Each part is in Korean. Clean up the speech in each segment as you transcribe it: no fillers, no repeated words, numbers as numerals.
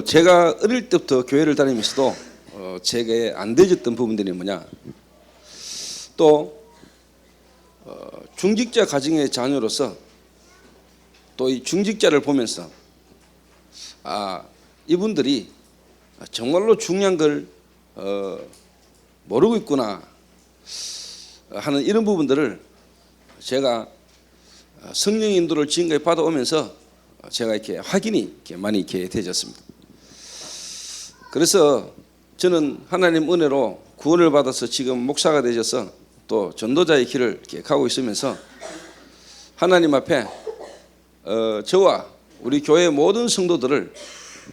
제가 어릴 때부터 교회를 다니면서도 제게 안 되졌던 부분들이 뭐냐, 또 중직자 가정의 자녀로서 또 이 중직자를 보면서 이분들이 정말로 중요한 걸 모르고 있구나 하는 이런 부분들을 제가 성령 인도를 지금까지 받아오면서 제가 이렇게 확인이 이렇게 많이 이렇게 되졌습니다. 그래서 저는 하나님 은혜로 구원을 받아서 지금 목사가 되셔서 또 전도자의 길을 이렇게 가고 있으면서 하나님 앞에 저와 우리 교회 모든 성도들을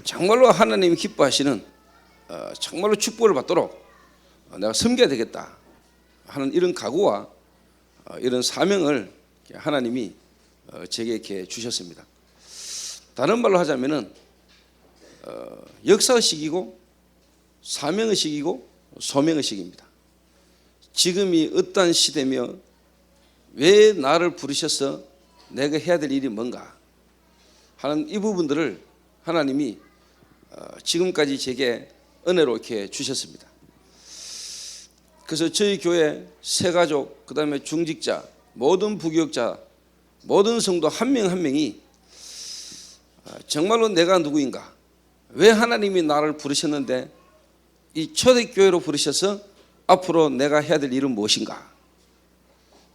정말로 하나님이 기뻐하시는 정말로 축복을 받도록 내가 섬겨야 되겠다 하는 이런 각오와 이런 사명을 하나님이 제게 이렇게 주셨습니다. 다른 말로 하자면은 역사의식이고 사명의식이고 소명의식입니다. 지금이 어떠한 시대며 왜 나를 부르셔서 내가 해야 될 일이 뭔가 하는 이 부분들을 하나님이 지금까지 제게 은혜로 이렇게 주셨습니다. 그래서 저희 교회 새가족, 그 다음에 중직자, 모든 부교육자, 모든 성도 한 명 한 명이 정말로 내가 누구인가, 왜 하나님이 나를 부르셨는데 이 초대교회로 부르셔서 앞으로 내가 해야 될 일은 무엇인가,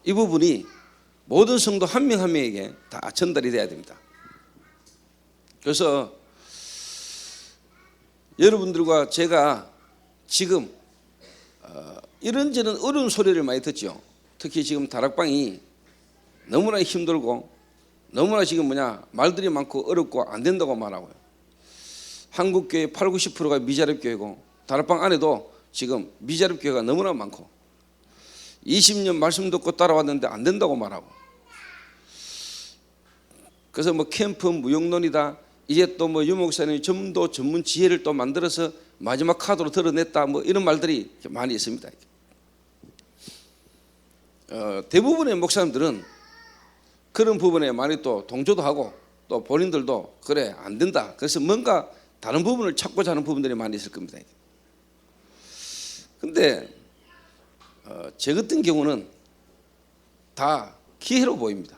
이 부분이 모든 성도 한 명 한 명에게 다 전달이 돼야 됩니다. 그래서 여러분들과 제가 지금 이런저런 어려운 소리를 많이 듣죠. 특히 지금 다락방이 너무나 힘들고 너무나 지금 말들이 많고 어렵고 안 된다고 말하고요. 한국교회 80~90%가 미자립교회고 다락방 안에도 지금 미자립교회가 너무나 많고 20년 말씀 듣고 따라왔는데 안 된다고 말하고, 그래서 캠프 무용론이다, 이제 또 유목사님이 전도 전문 지혜를 또 만들어서 마지막 카드로 드러냈다, 이런 말들이 많이 있습니다. 대부분의 목사님들은 그런 부분에 많이 또 동조도 하고 또 본인들도 그래 안 된다, 그래서 뭔가 다른 부분을 찾고자 하는 부분들이 많이 있을 겁니다. 근데 제 같은 경우는 다 기회로 보입니다.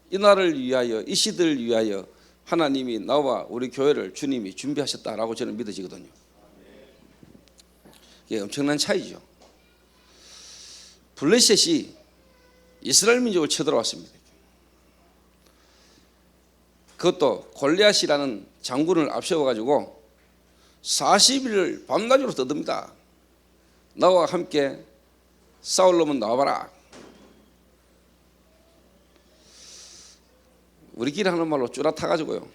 이 날을 위하여, 이 시대를 위하여 하나님이 나와 우리 교회를 주님이 준비하셨다라고 저는 믿어지거든요. 이게 엄청난 차이죠. 블레셋이 이스라엘 민족을 쳐들어왔습니다. 그것도 골리앗이라는 장군을 앞세워가지고 40일을 밤낮으로 떠듭니다. 나와 함께 싸우려면 나와봐라. 우리끼리 하는 말로 쫄아타가지고요,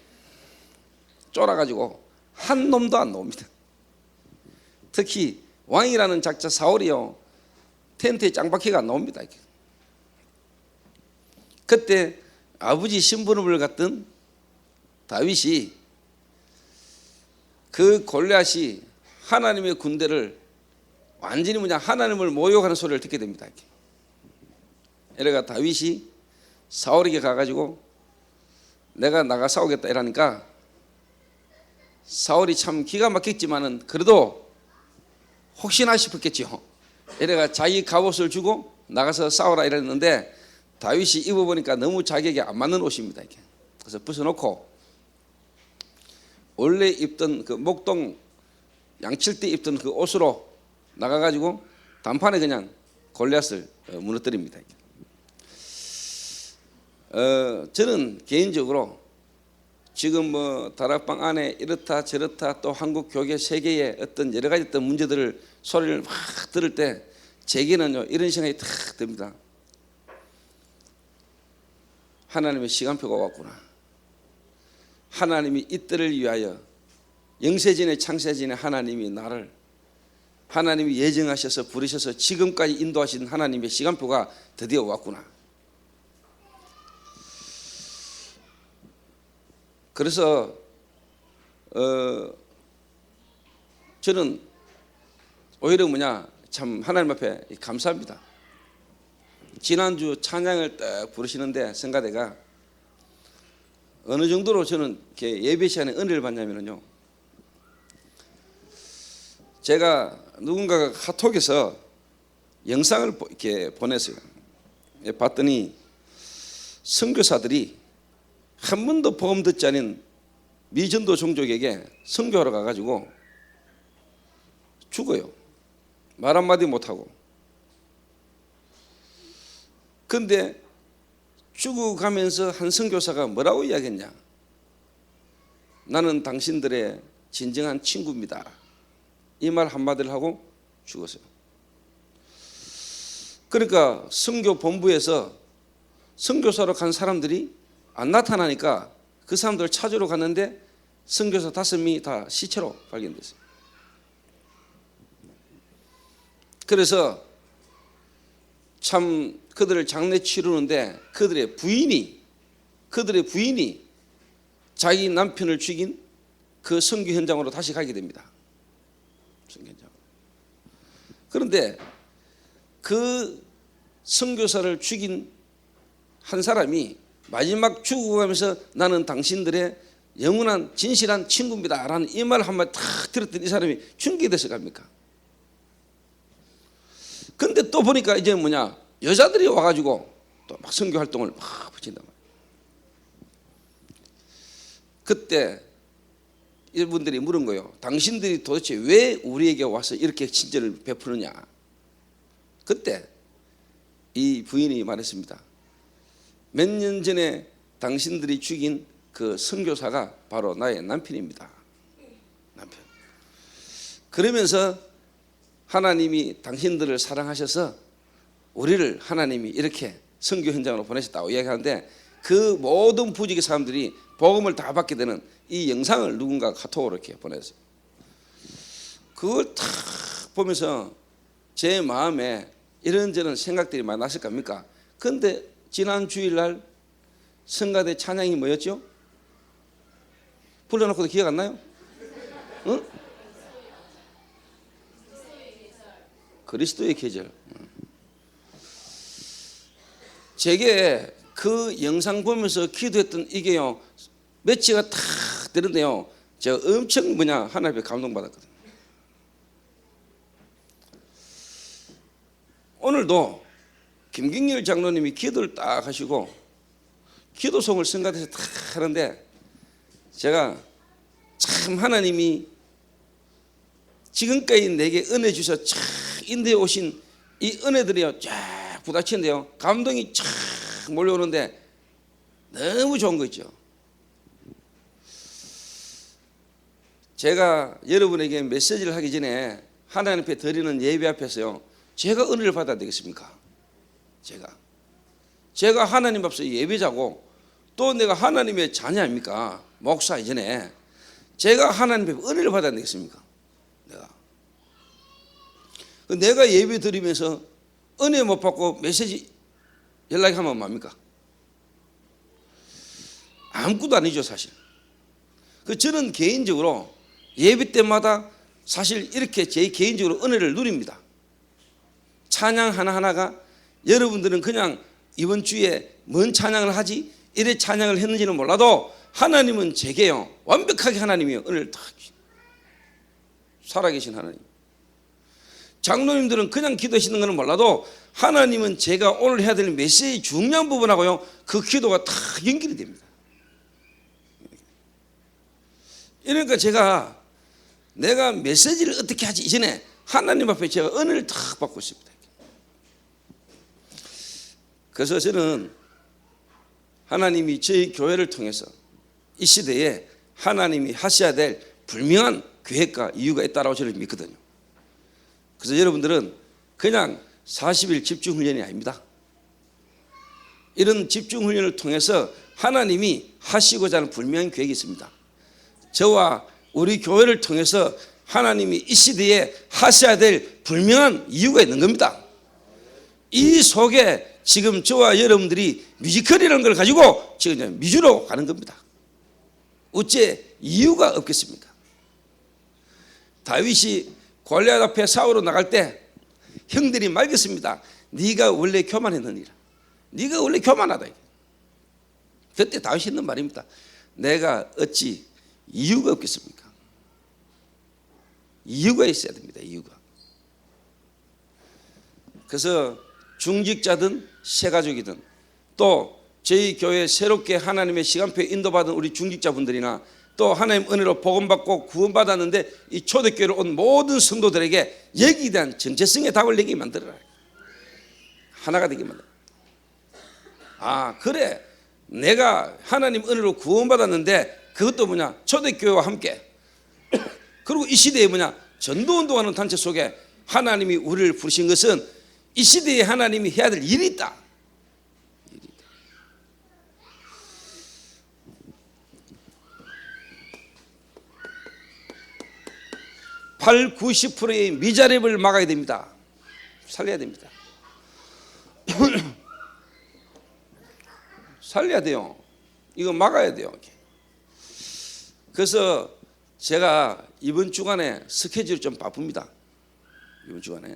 쫄아가지고 한 놈도 안 나옵니다. 특히 왕이라는 작자 사울이요, 텐트에 짱박히가 안 나옵니다. 그때 아버지 신부름을 갔던 다윗이 그 골리앗이 하나님의 군대를 완전히 하나님을 모욕하는 소리를 듣게 됩니다. 이래가 다윗이 사울에게 가가지고 내가 나가 싸우겠다 이러니까 사울이 참 기가 막혔지만은 그래도 혹시나 싶었겠죠. 이래가 자기 갑옷을 주고 나가서 싸우라 이랬는데 다윗이 입어보니까 너무 자기에게 안 맞는 옷입니다. 그래서 벗어놓고 원래 입던 그 목동 양칠 때 입던 그 옷으로 나가가지고 단판에 그냥 골리앗을 무너뜨립니다. 저는 개인적으로 지금 다락방 안에 이렇다 저렇다 또 한국 교계 세계의 어떤 여러 가지 어떤 문제들을 소리를 막 들을 때 제게는요 이런 생각이 탁 듭니다. 하나님의 시간표가 왔구나. 하나님이 이때를 위하여 영세전의 창세전의 하나님이 나를 하나님이 예정하셔서 부르셔서 지금까지 인도하신 하나님의 시간표가 드디어 왔구나. 그래서 저는 오히려 참 하나님 앞에 감사합니다. 지난주 찬양을 딱 부르시는데 성가대가 어느 정도로 저는 이렇게 예배 시간에 은혜를 받냐면요, 제가 누군가가 카톡에서 영상을 이렇게 보냈어요. 봤더니 선교사들이 한 번도 복음 듣지 않은 미전도 종족에게 선교하러 가가지고 죽어요. 말 한마디 못하고. 근데 죽어가면서 한 선교사가 뭐라고 이야기했냐? 나는 당신들의 진정한 친구입니다. 이 말 한마디를 하고 죽었어요. 그러니까 선교 본부에서 선교사로 간 사람들이 안 나타나니까 그 사람들을 찾으러 갔는데 선교사 5명이 다 시체로 발견됐어요. 그래서 참 그들을 장례 치르는데 그들의 부인이 자기 남편을 죽인 그 선교 현장으로 다시 가게 됩니다. 선교 현장. 그런데 그 선교사를 죽인 한 사람이 마지막 죽어가면서 나는 당신들의 영원한 진실한 친구입니다 라는 이 말 한마디 탁 들었더니 이 사람이 충격이 돼서 갑니까? 근데 또 보니까 이제 뭐냐, 여자들이 와가지고 또 막 선교 활동을 막 붙인단 말이에요. 그때 이분들이 물은 거예요. 당신들이 도대체 왜 우리에게 와서 이렇게 친절을 베푸느냐? 그때 이 부인이 말했습니다. 몇 년 전에 당신들이 죽인 그 선교사가 바로 나의 남편입니다. 남편. 그러면서 하나님이 당신들을 사랑하셔서 우리를 하나님이 이렇게 선교 현장으로 보내셨다고 이야기하는데, 그 모든 부족의 사람들이 복음을 다 받게 되는 이 영상을 누군가 카톡으로 이렇게 보냈어요. 그걸 탁 보면서 제 마음에 이런저런 생각들이 많이 났을 겁니까? 그런데 지난 주일날 성가대 찬양이 뭐였죠? 불러놓고도 기억 안 나요? 응? 그리스도의 계절. 제게 그 영상 보면서 기도했던 이게요, 매치가 탁 되는데요, 제가 엄청 하나님 앞에 감동받았거든요. 오늘도 김경렬 장로님이 기도를 딱 하시고 기도송을 성가대에서 딱 하는데, 제가 참 하나님이 지금까지 내게 은혜 주셔서 쫙 인도해 오신 이 은혜들이요 쫙 부닥치는데요, 감동이 쫙 몰려오는데 너무 좋은 거 있죠. 제가 여러분에게 메시지를 하기 전에 하나님 앞에 드리는 예배 앞에서요, 제가 은혜를 받아야 되겠습니까? 제가 하나님 앞에서 예배자고 또 내가 하나님의 자녀 아닙니까? 목사 이전에 제가 하나님 앞에 은혜를 받아야 되겠습니까? 내가 예배 드리면서 은혜 못 받고 메시지 연락하면 뭐합니까? 아무것도 아니죠 사실. 저는 개인적으로 예배 때마다 사실 이렇게 제 개인적으로 은혜를 누립니다. 찬양 하나하나가 여러분들은 그냥 이번 주에 뭔 찬양을 하지 이래 찬양을 했는지는 몰라도 하나님은 제게요 완벽하게 하나님이요 은혜를 다 살아계신 하나님. 장로님들은 그냥 기도하시는 것은 몰라도 하나님은 제가 오늘 해야 될 메시지 중요한 부분하고요 그 기도가 다 연결이 됩니다. 그러니까 내가 메시지를 어떻게 하지 이전에 하나님 앞에 제가 은혜를 다 받고 있습니다. 그래서 저는 하나님이 저희 교회를 통해서 이 시대에 하나님이 하셔야 될 분명한 계획과 이유가 있다고 저는 믿거든요. 그래서 여러분들은 그냥 40일 집중훈련이 아닙니다. 이런 집중훈련을 통해서 하나님이 하시고자 하는 분명한 계획이 있습니다. 저와 우리 교회를 통해서 하나님이 이 시대에 하셔야 될 분명한 이유가 있는 겁니다. 이 속에 지금 저와 여러분들이 뮤지컬이라는 걸 가지고 지금 미주로 가는 겁니다. 어째 이유가 없겠습니까? 다윗이 골리앗 앞에 싸우러 나갈 때 형들이 말겠습니다. 네가 원래 교만했느니라. 네가 원래 교만하다. 그때 다윗이 했는 말입니다. 내가 어찌 이유가 없겠습니까? 이유가 있어야 됩니다. 이유가. 그래서 중직자든 새가족이든 또 저희 교회 새롭게 하나님의 시간표에 인도받은 우리 중직자분들이나 또 하나님 은혜로 복음받고 구원받았는데 이 초대교회로 온 모든 성도들에게 여기에 대한 정체성의 답을 내게 만들어라. 하나가 되게 만들어라. 아 그래, 내가 하나님 은혜로 구원받았는데 그것도 뭐냐, 초대교회와 함께 그리고 이 시대에 뭐냐, 전도운동하는 단체 속에 하나님이 우리를 부르신 것은 이 시대에 하나님이 해야 될 일이 있다. 80~90%의 미자립을 막아야 됩니다. 살려야 됩니다. 살려야 돼요. 이거 막아야 돼요. 그래서 제가 이번 주간에 스케줄이 좀 바쁩니다. 이번 주간에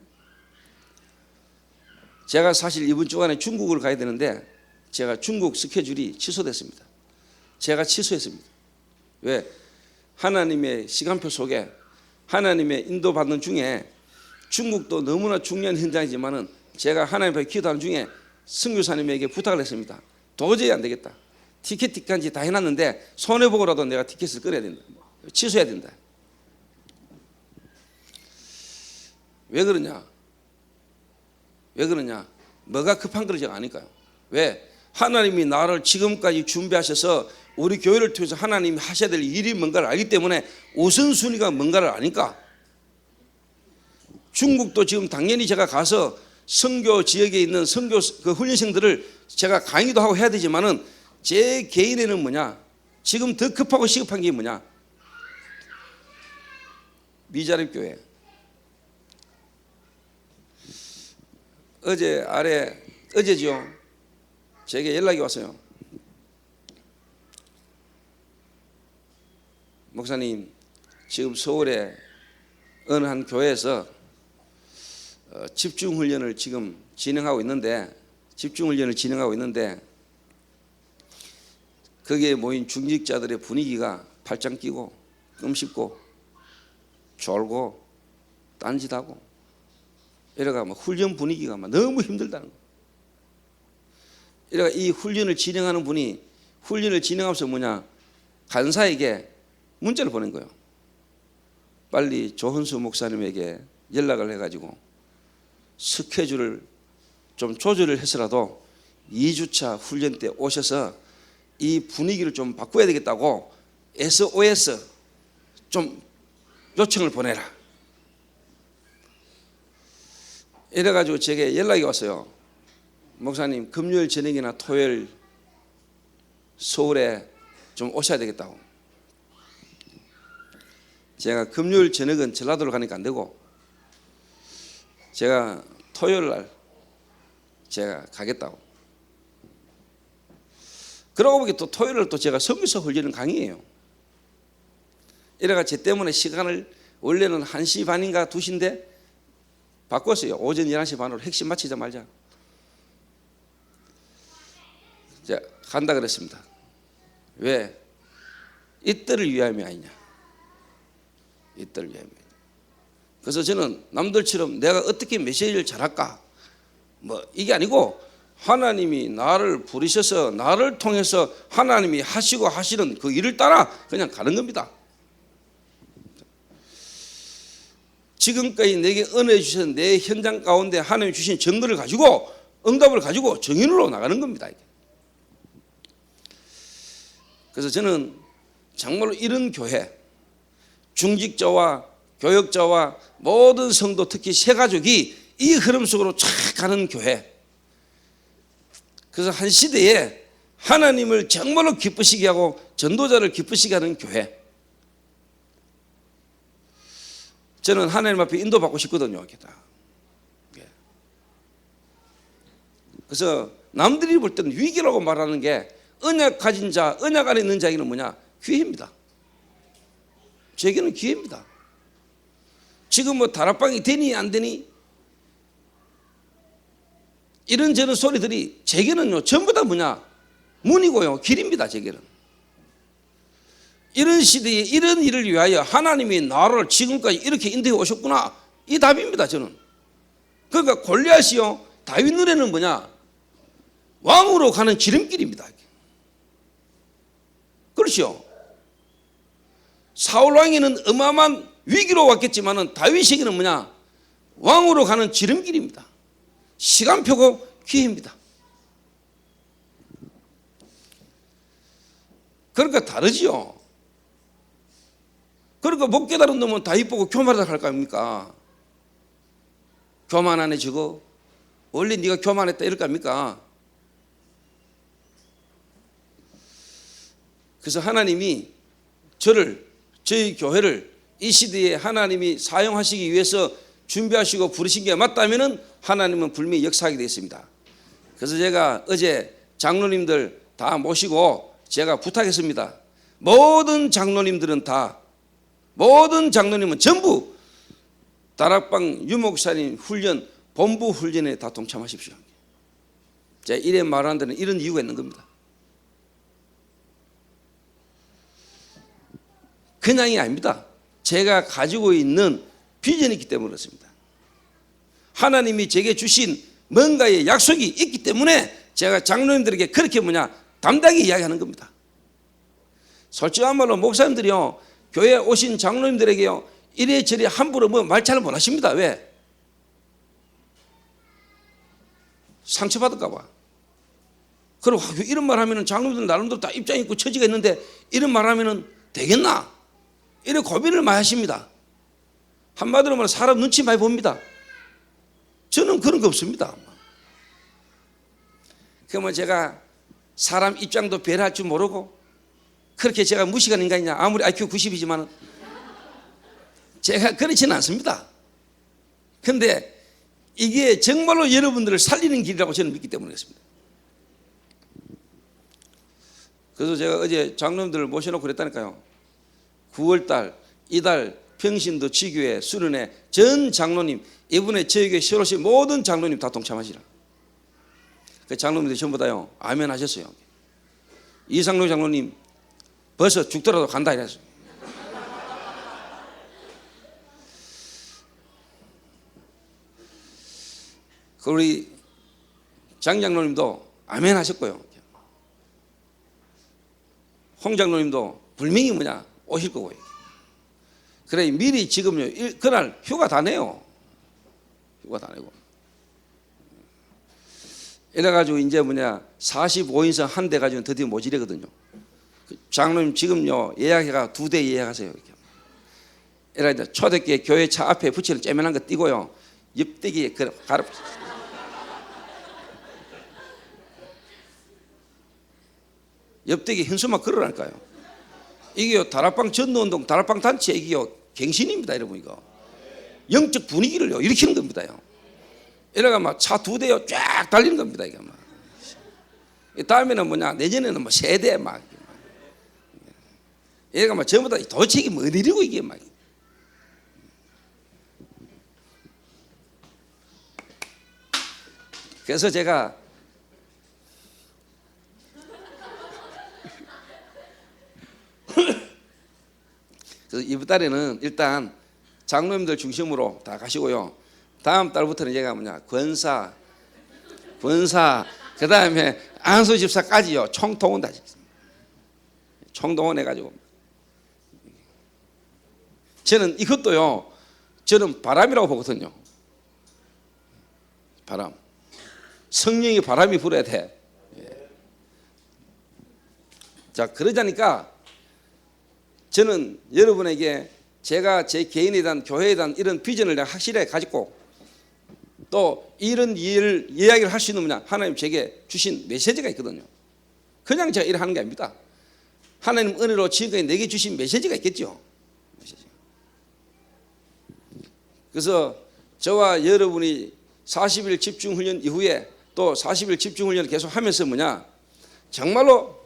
제가 사실 이번 주간에 중국을 가야 되는데 제가 중국 스케줄이 취소됐습니다. 제가 취소했습니다. 왜? 하나님의 시간표 속에 하나님의 인도받는 중에 중국도 너무나 중요한 현장이지만은 제가 하나님 앞에 기도하는 중에 선교사님에게 부탁을 했습니다. 도저히 안 되겠다. 티켓까지 다 해놨는데 손해보고라도 내가 티켓을 끊어야 된다. 취소해야 된다. 왜 그러냐? 왜 그러냐? 뭐가 급한 그러지 아닐까요? 왜? 하나님이 나를 지금까지 준비하셔서 우리 교회를 통해서 하나님이 하셔야 될 일이 뭔가를 알기 때문에 우선순위가 뭔가를 아니까. 중국도 지금 당연히 제가 가서 선교 지역에 있는 선교 그 훈련생들을 제가 강의도 하고 해야 되지만은 제 개인에는 뭐냐, 지금 더 급하고 시급한 게 뭐냐, 미자립 교회. 어제죠. 제게 연락이 왔어요. 목사님, 지금 서울에 어느 한 교회에서 집중훈련을 지금 진행하고 있는데 거기에 모인 중직자들의 분위기가 팔짱 끼고 끔씹고 졸고 딴짓하고 이래가 막 훈련 분위기가 막 너무 힘들다는 거예요. 이래가 이 훈련을 진행하는 분이 훈련을 진행하면서 뭐냐, 간사에게 문자를 보낸 거예요. 빨리 조헌수 목사님에게 연락을 해가지고 스케줄을 좀 조절을 해서라도 2주차 훈련 때 오셔서 이 분위기를 좀 바꿔야 되겠다고 SOS 좀 요청을 보내라. 이래가지고 제게 연락이 왔어요. 목사님, 금요일 저녁이나 토요일 서울에 좀 오셔야 되겠다고. 제가 금요일 저녁은 전라도로 가니까 안 되고 제가 토요일 날 제가 가겠다고. 그러고 보니 또 토요일 날 또 제가 선교사 훈련은 강의예요. 이래가 제 때문에 시간을 원래는 1시 반인가 2시인데 바꿨어요. 오전 11시 반으로 핵심 마치자 말자. 제가 간다 그랬습니다. 왜? 이때를 위함이 아니냐. 이때를 위함이 아니냐. 그래서 저는 남들처럼 내가 어떻게 메시지를 잘할까 뭐 이게 아니고 하나님이 나를 부르셔서 나를 통해서 하나님이 하시고 하시는 그 일을 따라 그냥 가는 겁니다. 지금까지 내게 은혜 주신 내 현장 가운데 하나님이 주신 증거를 가지고 응답을 가지고 정인으로 나가는 겁니다. 그래서 저는 정말로 이런 교회, 중직자와 교역자와 모든 성도, 특히 새가족이 이 흐름 속으로 쫙 가는 교회. 그래서 한 시대에 하나님을 정말로 기쁘시게 하고 전도자를 기쁘시게 하는 교회. 저는 하나님 앞에 인도받고 싶거든요. 그래서 남들이 볼 때는 위기라고 말하는 게 언약 가진 자, 언약 안에 있는 자에게는 뭐냐? 기회입니다. 제게는 기회입니다. 지금 뭐 다락방이 되니 안 되니 이런저런 소리들이 제게는요 전부 다 뭐냐? 문이고요 길입니다. 제게는. 이런 시대에 이런 일을 위하여 하나님이 나라를 지금까지 이렇게 인도해 오셨구나. 이 답입니다. 저는. 그러니까 골리앗이요 다윗 눈에는 뭐냐, 왕으로 가는 지름길입니다. 그렇죠. 사울 왕에는 어마어마한 위기로 왔겠지만은 다윗에게는 뭐냐, 왕으로 가는 지름길입니다. 시간표고 기회입니다. 그러니까 다르지요. 그러니까 못 깨달은 놈은 다윗 보고 교만하다 할 거 아닙니까? 교만하네 저거. 원래 네가 교만했다 이럴 거 아닙니까? 그래서 하나님이 저희 교회를 이 시대에 하나님이 사용하시기 위해서 준비하시고 부르신 게 맞다면은 하나님은 분명히 역사하게 되어 있습니다. 그래서 제가 어제 장로님들 다 모시고 제가 부탁했습니다. 모든 장로님은 전부 다락방 유목사님 훈련, 본부 훈련에 다 동참하십시오. 제가 이래 말하는 데는 이런 이유가 있는 겁니다. 그냥이 아닙니다. 제가 가지고 있는 비전이 있기 때문에 그렇습니다. 하나님이 제게 주신 뭔가의 약속이 있기 때문에 제가 장로님들에게 그렇게 담대하게 이야기하는 겁니다. 솔직한 말로 목사님들이요, 교회에 오신 장로님들에게요, 이래저래 함부로 말 잘 못 하십니다. 왜? 상처받을까 봐. 그리고 이런 말 하면은 장로님들 나름대로 다 입장이 있고 처지가 있는데 이런 말 하면은 되겠나? 이런 고민을 많이 하십니다. 한마디로 말하면 사람 눈치 많이 봅니다. 저는 그런 거 없습니다. 그러면 제가 사람 입장도 배려할 줄 모르고 그렇게 제가 무식한 인간이냐, 아무리 IQ 90이지만 제가 그렇지는 않습니다. 그런데 이게 정말로 여러분들을 살리는 길이라고 저는 믿기 때문에 그렇습니다. 그래서 제가 어제 장로님들을 모셔놓고 그랬다니까요. 9월달 이달 평신도 지교회 수련회 전 장로님, 이번에 저희 교회 새로 오신 모든 장로님 다 동참하시라. 그 장로님들이 전부 다요 아멘 하셨어요. 이상로 장로님 벌써 죽더라도 간다 이랬어요. 우리 장 장로님도 아멘 하셨고요. 홍 장로님도 분명히 오실 거고요. 그래 미리 지금요 그날 휴가 다 내요. 휴가 다 내고 이래가지고 이제 45인승 한 대 가지고 드디어 모집이거든요. 장로님 지금요 예약해가 2대 예약하세요. 이래 이제 초대교회 교회 차 앞에 붙이는 째면한 거 띄고요 옆대기에 가로 옆대기 현수막 걸어랄까요? 이게요 다락방 전도운동 다락방 단체 이게요 갱신입니다. 여러분 이거 영적 분위기를요 일으키는 겁니다요. 이래가 차 2대요 쫙 달리는 겁니다. 이게 다음에는 내년에는 3대 이래가 전부 다 도대체 이게 뭐 일이고 이게 그래서 제가 그래서 이번 달에는 일단 장로님들 중심으로 다 가시고요. 다음 달부터는 제가 권사, 그 다음에 안수 집사까지요 총동원 다 시켰습니다. 총동원 해가지고 저는 이것도요 저는 바람이라고 보거든요. 바람. 성령이 바람이 불어야 돼. 자 그러자니까 저는 여러분에게 제가 제 개인에 대한 교회에 대한 이런 비전을 내가 확실하게 가지고 또 이런 일을 이야기를 할 수 있는 하나님 제게 주신 메시지가 있거든요. 그냥 제가 일을 하는 게 아닙니다. 하나님 은혜로 지금까지 내게 주신 메시지가 있겠죠. 그래서 저와 여러분이 40일 집중훈련 이후에 또 40일 집중훈련을 계속 하면서 정말로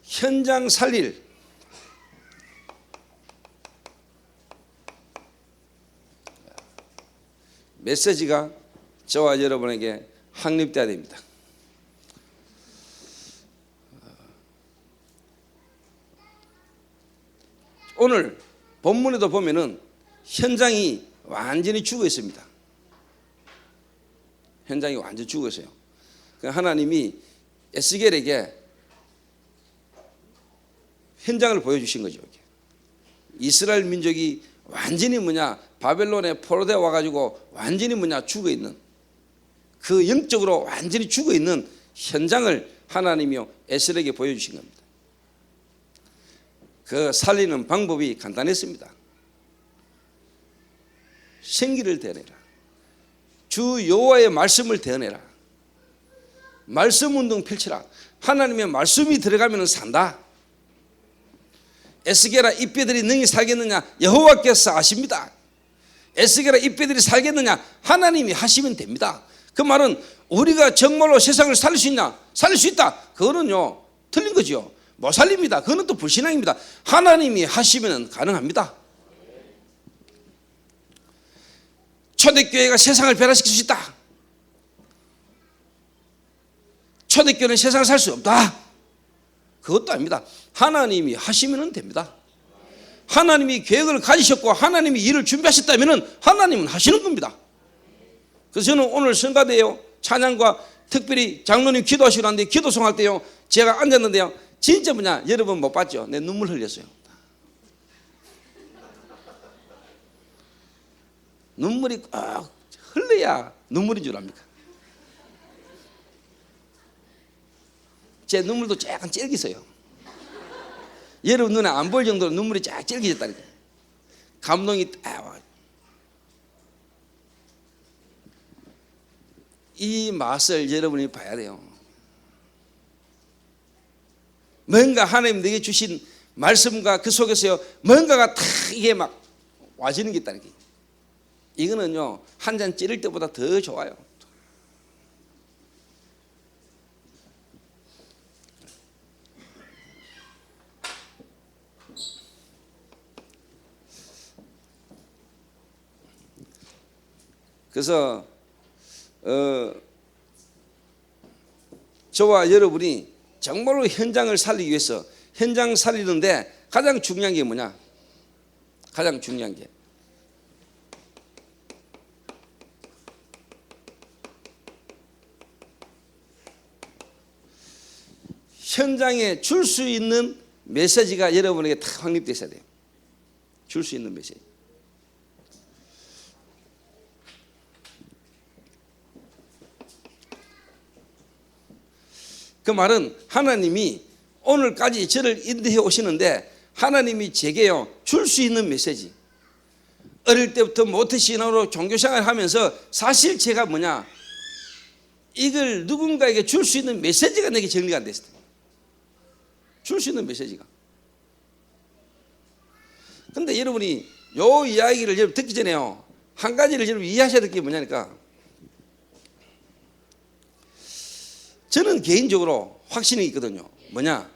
현장 살릴 메시지가 저와 여러분에게 확립돼야 됩니다. 오늘 본문에도 보면은 현장이 완전히 죽어 있습니다. 현장이 완전히 죽어 있어요. 하나님이 에스겔에게 현장을 보여주신 거죠. 이스라엘 민족이 완전히 바벨론에 포로되어 와가지고 완전히 죽어 있는, 그 영적으로 완전히 죽어 있는 현장을 하나님이요 에스겔에게 보여주신 겁니다. 그 살리는 방법이 간단했습니다. 생기를 대내라. 주 여호와의 말씀을 대내라. 말씀 운동 펼치라. 하나님의 말씀이 들어가면 산다. 에스겔아, 이 뼈들이 능히 살겠느냐? 여호와께서 아십니다. 에스겔아, 이 뼈들이 살겠느냐? 하나님이 하시면 됩니다. 그 말은 우리가 정말로 세상을 살릴 수 있냐? 살릴 수 있다. 그거는요 틀린 거죠. 못 살립니다. 그거는 또 불신앙입니다. 하나님이 하시면 가능합니다. 초대교회가 세상을 변화시킬 수 있다. 초대교회는 세상을 살 수 없다. 그것도 아닙니다. 하나님이 하시면 됩니다. 하나님이 계획을 가지셨고 하나님이 일을 준비하셨다면 하나님은 하시는 겁니다. 그래서 저는 오늘 성가대요 찬양과 특별히 장로님 기도하시고 하는데 기도송 할 때요 제가 앉았는데요 진짜 여러분 못 봤죠? 내 눈물 흘렸어요. 눈물이 꽉 흘러야 눈물인 줄 압니까? 제 눈물도 약간 찔기어요. 여러분 눈에 안 보일 정도로 눈물이 쫙 찔기졌다니까. 감동이 딱 와. 이 맛을 여러분이 봐야 돼요. 뭔가 하나님 내게 주신 말씀과 그 속에서요 뭔가가 탁 이게 막 와지는 게 있다는 게. 이거는요 한 잔 찌를 때보다 더 좋아요. 그래서 저와 여러분이 정말로 현장을 살리기 위해서 현장 살리는데 가장 중요한 게 뭐냐? 가장 중요한 게 현장에 줄 수 있는 메시지가 여러분에게 다 확립되어 있어야 돼요. 줄 수 있는 메시지. 그 말은 하나님이 오늘까지 저를 인도해 오시는데 하나님이 제게요 줄 수 있는 메시지. 어릴 때부터 모태신앙으로 종교생활을 하면서 사실 제가 이걸 누군가에게 줄 수 있는 메시지가 내게 정리가 안 됐어요. 줄 수 있는 메시지가. 근데 여러분이 요 이야기를 여러분 듣기 전에요 한 가지를 여러분 이해하셔야 될 게 뭐냐니까, 저는 개인적으로 확신이 있거든요. 뭐냐?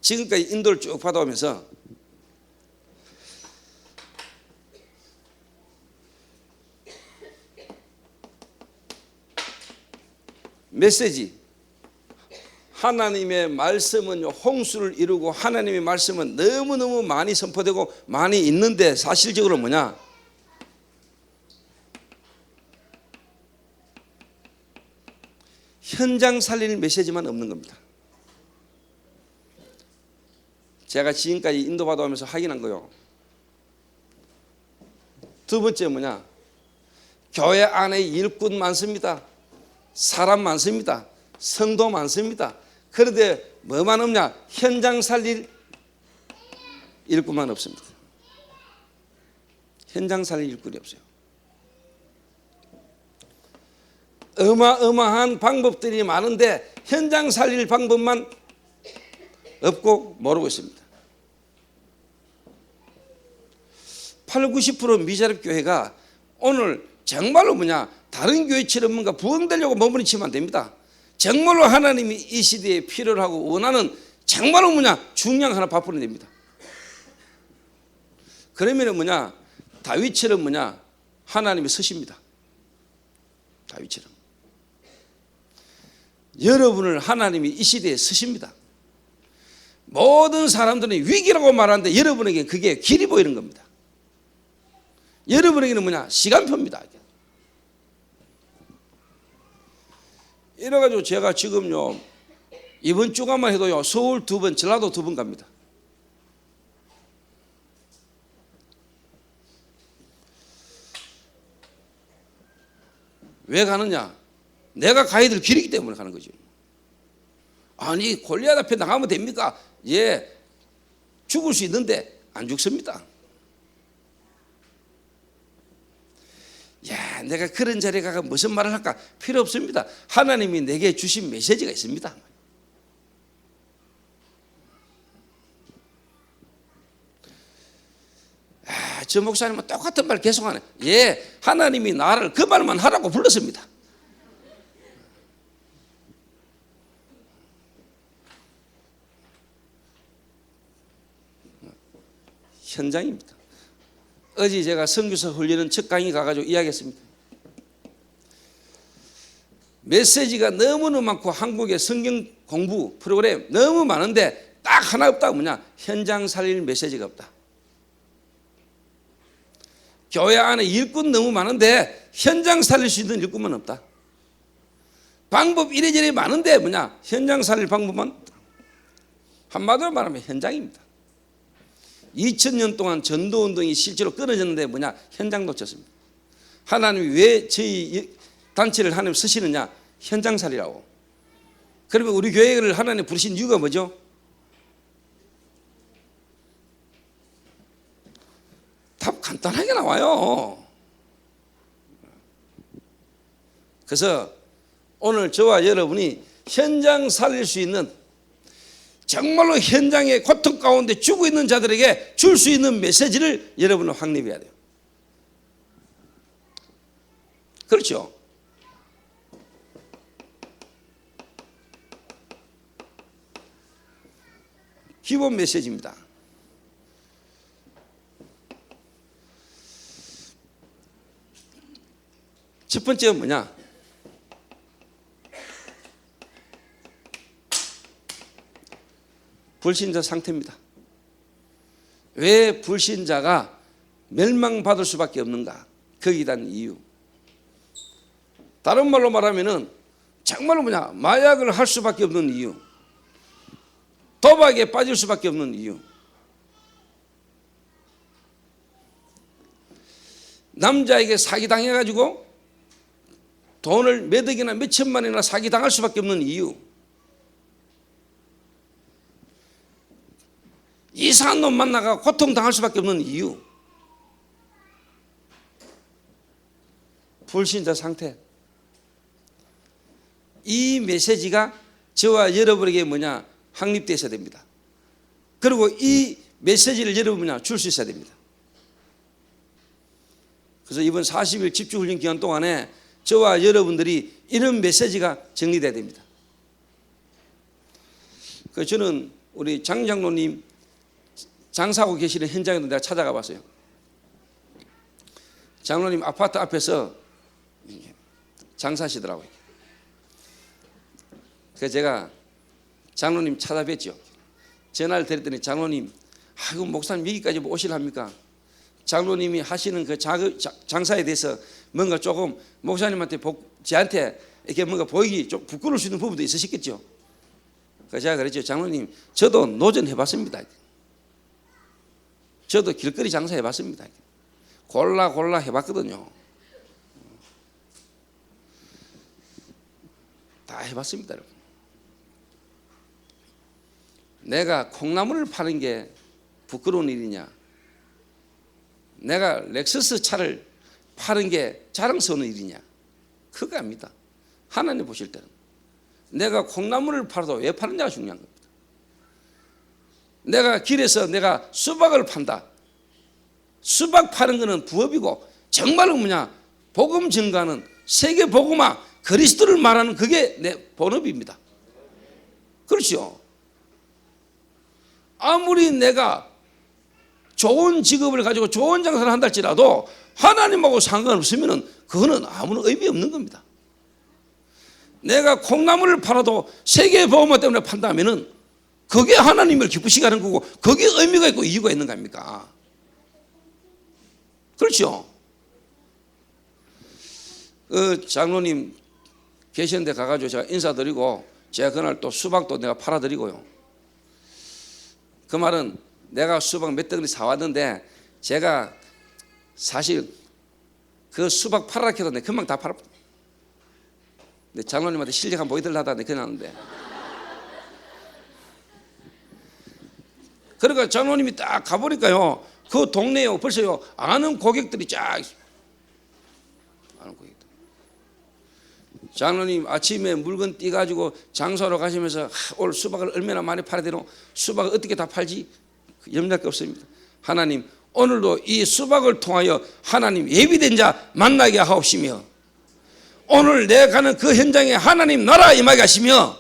지금까지 인도를 쭉 받아오면서 메시지, 하나님의 말씀은 홍수를 이루고 하나님의 말씀은 너무너무 많이 선포되고 많이 있는데 사실적으로 뭐냐? 현장 살리는 메시지만 없는 겁니다. 제가 지금까지 인도받아 오면서 확인한 거요. 두 번째 뭐냐? 교회 안에 일꾼 많습니다. 사람 많습니다. 성도 많습니다. 그런데 뭐만 없냐? 현장 살릴 일꾼만 없습니다. 현장 살릴 일꾼이 없어요. 어마어마한 방법들이 많은데 현장 살릴 방법만 없고 모르고 있습니다. 80-90% 미자립 교회가 오늘 정말로 다른 교회처럼 뭔가 부흥되려고 머무르치면 안 됩니다. 정말로 하나님이 이 시대에 필요로 하고 원하는 정말로 중량 하나 바꾸면 됩니다. 그러면 다윗처럼 하나님이 서십니다. 다윗처럼. 여러분을 하나님이 이 시대에 쓰십니다. 모든 사람들은 위기라고 말하는데 여러분에게 그게 길이 보이는 겁니다. 여러분에게는 뭐냐? 시간표입니다. 이래가지고 제가 지금요 이번 주간만 해도요 서울 2번, 전라도 2번 갑니다. 왜 가느냐? 내가 가야 될 길이기 때문에 가는 거죠. 아니 골리앗 앞에 나가면 됩니까? 예, 죽을 수 있는데 안 죽습니다. 야, 내가 그런 자리에 가서 무슨 말을 할까? 필요 없습니다. 하나님이 내게 주신 메시지가 있습니다. 저 목사님은 똑같은 말 계속하네. 예, 하나님이 나를 그 말만 하라고 불렀습니다. 현장입니다. 어제 제가 선교사 훈련은 첫 강의 가가지고 이야기했습니다. 메시지가 너무너무 많고 한국의 성경 공부 프로그램 너무 많은데 딱 하나 없다. 뭐냐? 현장 살릴 메시지가 없다. 교회 안에 일꾼 너무 많은데 현장 살릴 수 있는 일꾼만 없다. 방법 이래저래 많은데 뭐냐? 현장 살릴 방법만 없다. 한마디로 말하면 현장입니다. 2000년 동안 전도운동이 실제로 끊어졌는데 뭐냐? 현장 놓쳤습니다. 하나님이 왜 저희 단체를 하나님 쓰시느냐? 현장 살리라고. 그러면 우리 교회를 하나님 부르신 이유가 뭐죠? 답 간단하게 나와요. 그래서 오늘 저와 여러분이 현장 살릴 수 있는, 정말로 현장의 고통 가운데 죽어 있는 자들에게 줄 수 있는 메시지를 여러분은 확립해야 돼요. 그렇죠? 기본 메시지입니다. 첫 번째는 뭐냐? 불신자 상태입니다. 왜 불신자가 멸망받을 수밖에 없는가? 거기에 대한 이유. 다른 말로 말하면은 정말로 뭐냐? 마약을 할 수밖에 없는 이유, 도박에 빠질 수밖에 없는 이유, 남자에게 사기당해가지고 돈을 몇 억이나 몇 천만 원이나 사기당할 수밖에 없는 이유, 이상한 놈 만나가 고통당할 수밖에 없는 이유, 불신자 상태. 이 메시지가 저와 여러분에게 뭐냐? 확립되어 있어야 됩니다. 그리고 이 메시지를 여러분이 줄 수 있어야 됩니다. 그래서 이번 40일 집중훈련 기간 동안에 저와 여러분들이 이런 메시지가 정리돼야 됩니다. 그 저는 우리 장 장로님 장사하고 계시는 현장에도 내가 찾아가 봤어요. 장로님 아파트 앞에서 장사하시더라고요. 그래서 제가 장로님 찾아뵀죠. 전화를 드렸더니 장로님, 아이고 목사님 여기까지 오실랍니까? 장로님이 하시는 그 장사에 대해서 뭔가 조금 목사님한테 저한테 이렇게 뭔가 보이기 좀 부끄러울 수 있는 부분도 있으시겠죠. 그래서 제가 그랬죠. 장로님, 저도 노전 해봤습니다. 저도 길거리 장사 해봤습니다. 골라 해봤거든요. 다 해봤습니다, 여러분. 내가 콩나물을 파는 게 부끄러운 일이냐? 내가 렉서스 차를 파는 게 자랑스러운 일이냐? 그거 아닙니다. 하나님 보실 때는 내가 콩나물을 팔아도 왜 파느냐가 중요한 겁니다. 내가 길에서 내가 수박을 판다. 수박 파는 거는 부업이고 정말로 뭐냐? 복음 증가는 세계 복음화 그리스도를 말하는 그게 내 본업입니다. 그렇죠? 아무리 내가 좋은 직업을 가지고 좋은 장사를 한다 할지라도 하나님하고 상관없으면 그거는 아무런 의미 없는 겁니다. 내가 콩나물을 팔아도 세계보험화 때문에 판다면은 그게 하나님을 기쁘시게 하는 거고, 그게 의미가 있고 이유가 있는 거 아닙니까? 그렇죠? 장로님 계시는데 가가지고 제가 인사드리고, 제가 그날 또 수박도 내가 팔아드리고요. 그 말은 내가 수박 몇 덩어리 사왔는데, 제가 사실 그 수박 팔아라 해도 내 금방 다 팔아. 근데 장로님한테 실력 한번 보여드리려 하다가 그냥 하는데. 그러니까 장로님이 딱 가보니까요, 그 동네에 벌써요 아는 고객들이 쫙 있어요. 아는 고객들. 장로님 아침에 물건 띄가지고 장사하러 가시면서 오늘 수박을 얼마나 많이 팔아야 되노? 수박을 어떻게 다 팔지? 염려할 게 없습니다. 하나님 오늘도 이 수박을 통하여 하나님 예비된 자 만나게 하옵시며, 오늘 내가 가는 그 현장에 하나님 나라 임하게 하시며,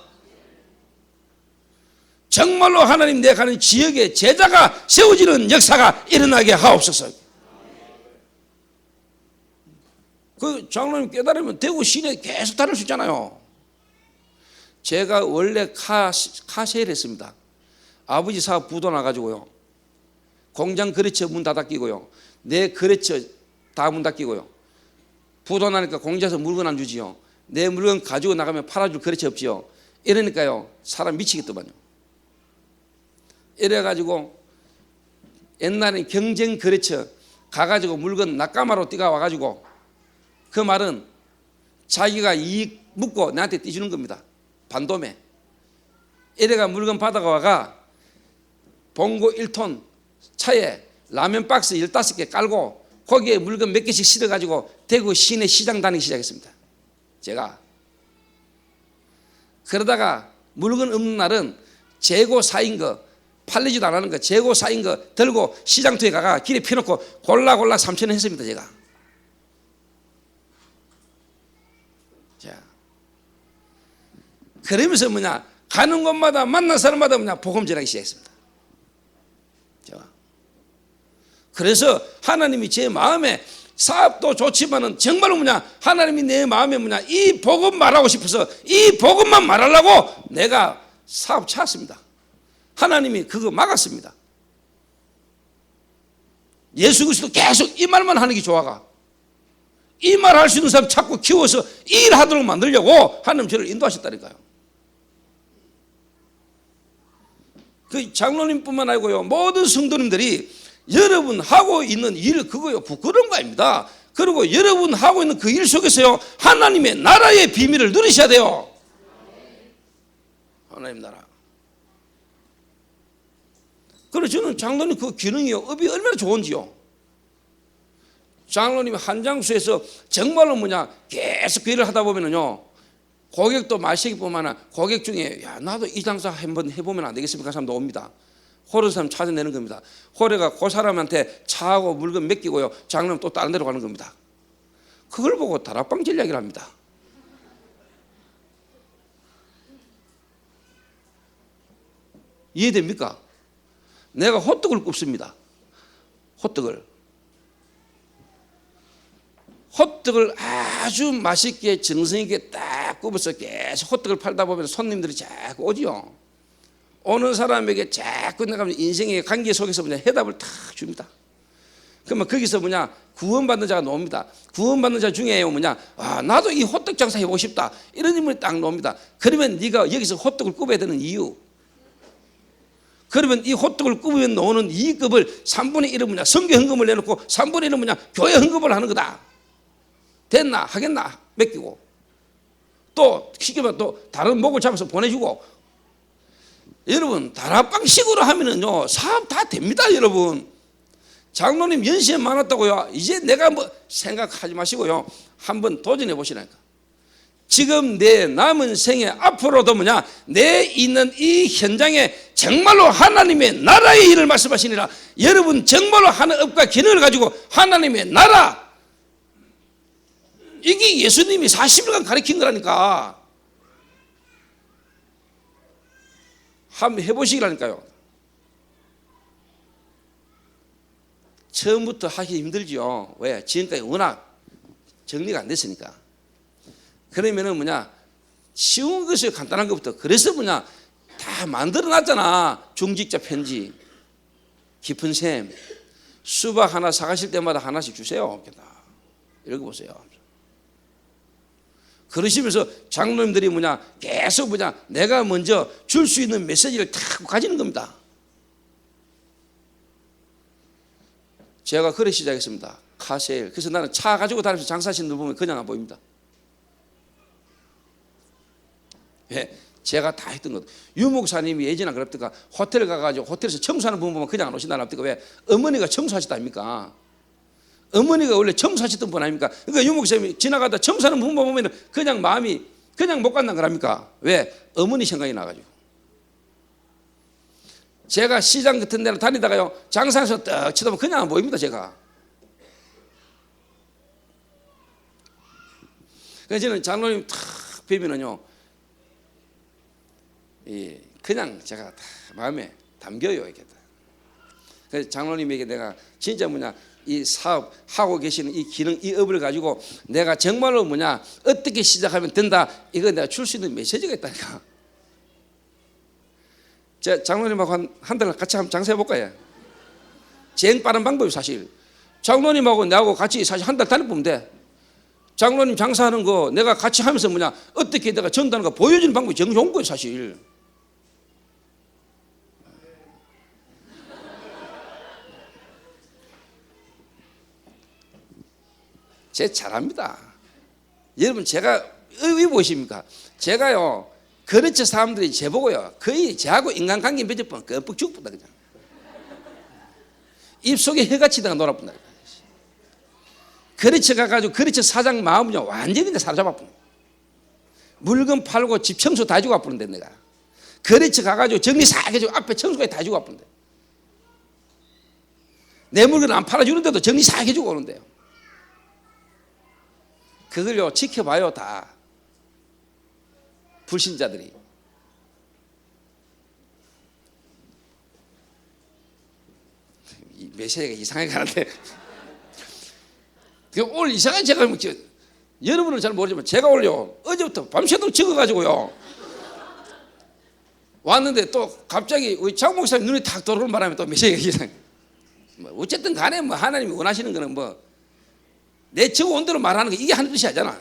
정말로 하나님 내가 가는 지역에 제자가 세워지는 역사가 일어나게 하옵소서. 그 장로님 깨달으면 대구 시내 계속 다닐 수 있잖아요. 제가 원래 카세를 했습니다. 아버지 사업 부도 나가지고요, 공장 거래처 문 다 닫히고요, 내 거래처 다 문 닫히고요, 부도 나니까 공장에서 물건 안 주지요. 내 물건 가지고 나가면 팔아줄 거래처 없지요. 이러니까요 사람 미치겠더만요. 이래가지고 옛날에 경쟁 거래처 가가지고 물건 낙가마로 뛰가 와가지고, 그 말은 자기가 이익 묻고 나한테 띄주는 겁니다. 반도매. 이래가 물건 받아가 와가 봉고 1톤 차에 라면 박스 15개 깔고 거기에 물건 몇 개씩 실어가지고 대구 시내 시장 다니기 시작했습니다. 제가 그러다가 물건 없는 날은 재고 사인 거, 팔리지도 않는 거, 재고 사인 거 들고 시장터에 가가 길에 펴놓고 골라 3,000원 했습니다. 제가. 자, 그러면서 뭐냐, 가는 곳마다 만난 사람마다 뭐냐 복음 전하기 시작했습니다. 자, 그래서 하나님이 제 마음에, 사업도 좋지만은 정말로 뭐냐, 하나님이 내 마음에 뭐냐, 이 복음 말하고 싶어서 이 복음만 말하려고 내가 사업 찾았습니다. 하나님이 그거 막았습니다. 예수 그리스도 계속 이 말만 하는 게 좋아가, 이 말 할 수 있는 사람 자꾸 키워서 일하도록 만들려고 하나님 저를 인도하셨다니까요. 그 장로님뿐만 아니고요, 모든 성도님들이 여러분 하고 있는 일 그거요 부끄러운 거 아닙니다. 그리고 여러분 하고 있는 그 일 속에서요 하나님의 나라의 비밀을 누리셔야 돼요. 하나님 나라. 그래서 저는 장로님 그 기능이요, 업이 얼마나 좋은지요. 장로님 한 장소에서 정말로 뭐냐 계속 그 일을 하다 보면은요, 고객도 말세기뿐만 아니라 고객 중에 야 나도 이 장사 한번 해보면 안 되겠습니까? 그 사람도 옵니다. 호러 사람 찾아내는 겁니다. 호래가 그 사람한테 차하고 물건 맡기고요, 장로님 또 다른 데로 가는 겁니다. 그걸 보고 다락방 전략이라 합니다. 이해됩니까? 내가 호떡을 굽습니다. 호떡을 아주 맛있게 정성있게 딱 굽어서 계속 호떡을 팔다 보면 손님들이 자꾸 오지요. 오는 사람에게 자꾸 내가 인생의 관계 속에서 뭐냐 해답을 탁 줍니다. 그러면 거기서 뭐냐 구원받는 자가 나옵니다. 구원받는 자 중에 뭐냐, 아 나도 이 호떡 장사 해보고 싶다, 이런 인물이 딱 나옵니다. 그러면 네가 여기서 호떡을 굽어야 되는 이유, 그러면 이 호떡을 굽으면 나오는 이익금을 3분의 1은 뭐냐 성교 헌금을 내놓고 3분의 1은 뭐냐 교회 헌금을 하는 거다. 됐나 하겠나 맡기고, 또 시키면 또 다른 목을 잡아서 보내주고. 여러분 다락방식으로 하면은요 사업 다 됩니다. 여러분 장로님 연세에 많았다고요, 이제 내가 뭐 생각하지 마시고요, 한번 도전해 보시라니까. 지금 내 남은 생에 앞으로도 뭐냐 내 있는 이 현장에 정말로 하나님의 나라의 일을 말씀하시니라. 여러분 정말로 하는 업과 기능을 가지고 하나님의 나라, 이게 예수님이 40일간 가르친 거라니까. 한번 해보시기라니까요. 처음부터 하기 힘들죠. 왜? 지금까지 워낙 정리가 안 됐으니까. 그러면은 뭐냐 쉬운 것이 간단한 것부터. 그래서 뭐냐, 다 만들어놨잖아. 중직자 편지, 깊은 샘, 수박 하나 사가실 때마다 하나씩 주세요. 읽어보세요. 그러시면서 장로님들이 뭐냐, 계속 뭐냐, 내가 먼저 줄 수 있는 메시지를 다 가지는 겁니다. 제가 그래 시작했습니다. 카세일. 그래서 나는 차 가지고 다니면서 장사하시는 분 보면 그냥 안 보입니다. 예, 제가 다 했던 것. 유 목사님이 예전에 그랬다가 호텔 가가지고 호텔에서 청소하는 분 보면 그냥 안 오신다는 겁니까? 왜? 어머니가 청소하셨다 아닙니까? 어머니가 원래 청소하셨던 분 아닙니까? 그러니까 유 목사님이 지나가다 청소하는 분 보면 그냥 마음이 그냥 못 간다는 거랍니까? 왜? 어머니 생각이 나가지고. 제가 시장 같은 데를 다니다가요, 장사해서 떡 치다 보면 그냥 안 보입니다, 제가. 그래서 저는 장로님 탁 뵈면은요, 그냥 제가 다 마음에 담겨요, 이게. 그래서 장로님에게 내가 진짜 뭐냐, 이 사업 하고 계시는 이 기능, 이 업을 가지고 내가 정말로 뭐냐, 어떻게 시작하면 된다, 이거 내가 줄 수 있는 메시지가 있다니까. 제가 장로님하고 한 달 같이 한번 장사해 볼까요? 제일 빠른 방법이 사실 장로님하고 나하고 같이 사실 한 달 다녀보면 돼. 장로님 장사하는 거 내가 같이 하면서 뭐냐, 어떻게 내가 전도하는 거 보여주는 방법이 정말 좋은 거예요, 사실. 제 잘합니다. 여러분, 제가 왜 보십니까? 제가요, 거래처 사람들이 제보고요, 거의 저하고 인간관계 맺을 뻔 끔뻑 죽었다 그냥. 입속에 해가 치다가 놀아본다. 거래처 가가지고 거래처 사장 마음은요, 완전히 사로잡아버려. 물건 팔고 집 청소 다 해주고 와버린데, 내가. 거래처 가가지고 정리 싹 해주고 앞에 청소까지 다 해주고 와버린데. 내 물건 안 팔아주는데도 정리 싹 해주고 오는데요. 그걸요, 지켜봐요, 다. 불신자들이. 이 메시지가 이상하게 가는데. 오늘 이상한 제가 여러분은 잘 모르지만 제가 오늘요, 어제부터 밤새도록 적어가지고요, 왔는데 또 갑자기 우리 장 목사님 눈이 탁 들어오는 바람에 또 메시지가 이상해. 뭐 어쨌든 간에 뭐 하나님이 원하시는 거는 뭐 내 적어 온 대로 말하는 거, 이게 하는 뜻이 아니잖아.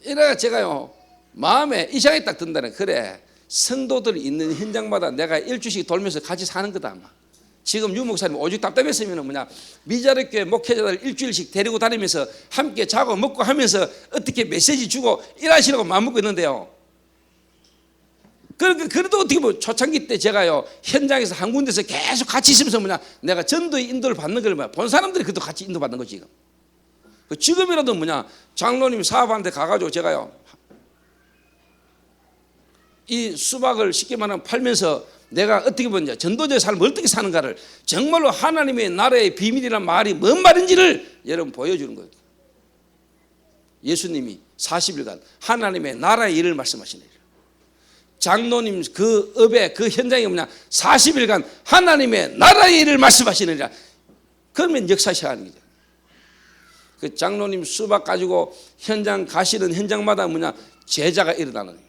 이래가 제가요, 마음에 이 생각이 딱 든다는, 그래, 성도들 있는 현장마다 내가 일주씩 돌면서 같이 사는 거다 아마. 지금 유 목사님 오죽 답답했으면 뭐냐, 미자립교회 목회자들 일주일씩 데리고 다니면서 함께 자고 먹고 하면서 어떻게 메시지 주고 일하시라고 마음먹고 있는데요. 그러니까 그래도 어떻게 보면 초창기 때 제가요, 현장에서 한 군데서 계속 같이 있으면서 뭐냐, 내가 전도의 인도를 받는 걸 본 사람들이 그것도 같이 인도받는 거지. 지금이라도 뭐냐, 장로님 사업하는데 가가지고 제가요, 이 수박을 쉽게 말하면 팔면서 내가 어떻게 보냐, 전도자의 삶을 어떻게 사는가를, 정말로 하나님의 나라의 비밀이란 말이 뭔 말인지를 여러분 보여주는 거예요. 예수님이 40일간 하나님의 나라의 일을 말씀하시네요. 장로님 그 업의 그 현장이 뭐냐, 40일간 하나님의 나라의 일을 말씀하시느니라. 그러면 역사시 하는 거죠. 그 장로님 수박 가지고 현장 가시는 현장마다 뭐냐, 제자가 일어나는 거예요.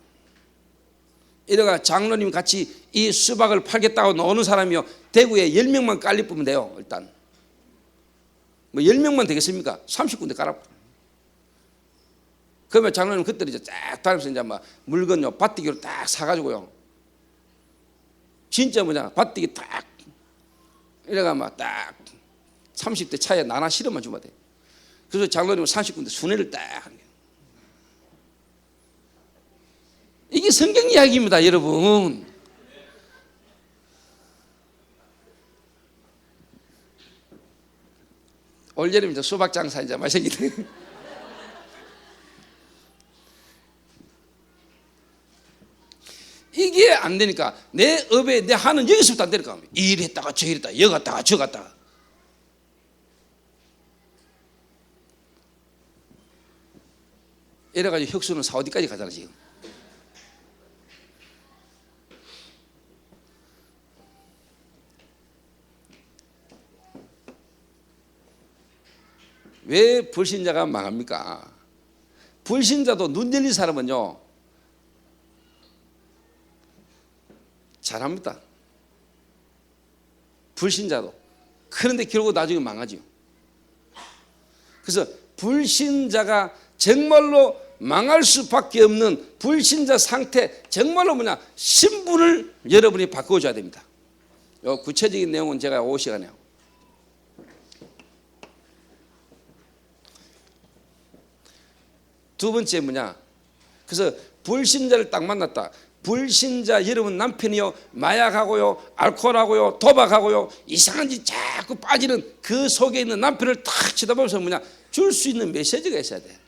이래가 장로님 같이 이 수박을 팔겠다고 나오는 사람이요, 대구에 10명만 깔리 뿌면 돼요. 일단 뭐 10명만 되겠습니까? 30군데 깔아. 그러면 장로님 그때 이제 쫙 다니면서 이제 막 물건요, 밭대기로 딱 사가지고요, 진짜 뭐냐, 밭대기 딱 이래가 막 딱 30대 차에 나나 실어만 주면 돼. 그래서 장로님은 30군데 순회를 딱 하는 거예요. 이게 성경 이야기입니다, 여러분. 올여름 이제 수박 장사 이제 마시기. 이게 안 되니까 내 업에 내 하는 여기서부터 안 되니까 이 일 했다가 저 일 했다가 여기 갔다가 저 갔다가. 이래가지고 혁수는 사우디까지 가잖아 지금. 왜 불신자가 망합니까? 불신자도 눈 열린 사람은요 잘합니다. 불신자도. 그런데 결국 나중에 망하지요. 그래서 불신자가 정말로 망할 수밖에 없는 불신자 상태, 정말로 신분을 여러분이 바꿔줘야 됩니다. 요 구체적인 내용은 제가 오후 시간에 하고. 두 번째 그래서 불신자를 딱 만났다. 불신자 여러분 남편이요 마약하고요 알코올하고요 도박하고요 이상한 짓 자꾸 빠지는 그 속에 있는 남편을 탁 쳐다보면서 줄 수 있는 메시지가 있어야 돼.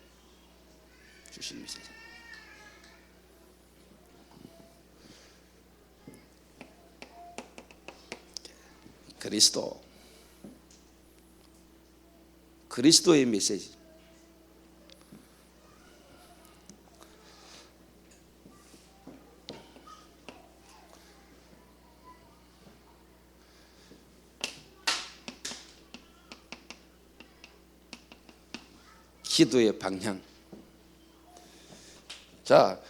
줄 수 있는 메시지. 그리스도의 메시지. 기도의 방향. 자,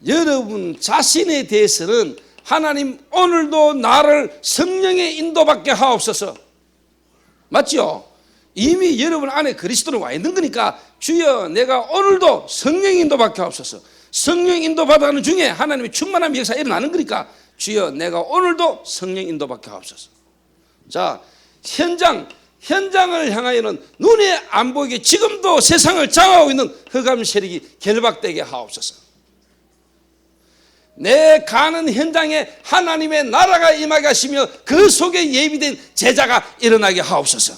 여러분 자신에 대해서는 하나님 오늘도 나를 성령의 인도받게 하옵소서. 맞죠? 이미 여러분 안에 그리스도는 와 있는 거니까 주여 내가 오늘도 성령 인도받게 하옵소서. 성령 인도받아가는 중에 하나님의 충만한 역사 일어나는 거니까 주여 내가 오늘도 성령 인도받게 하옵소서. 자, 현장을 향하여는 눈에 안 보이게 지금도 세상을 장악하고 있는 흑암 세력이 결박되게 하옵소서. 내 가는 현장에 하나님의 나라가 임하게 하시며 그 속에 예비된 제자가 일어나게 하옵소서.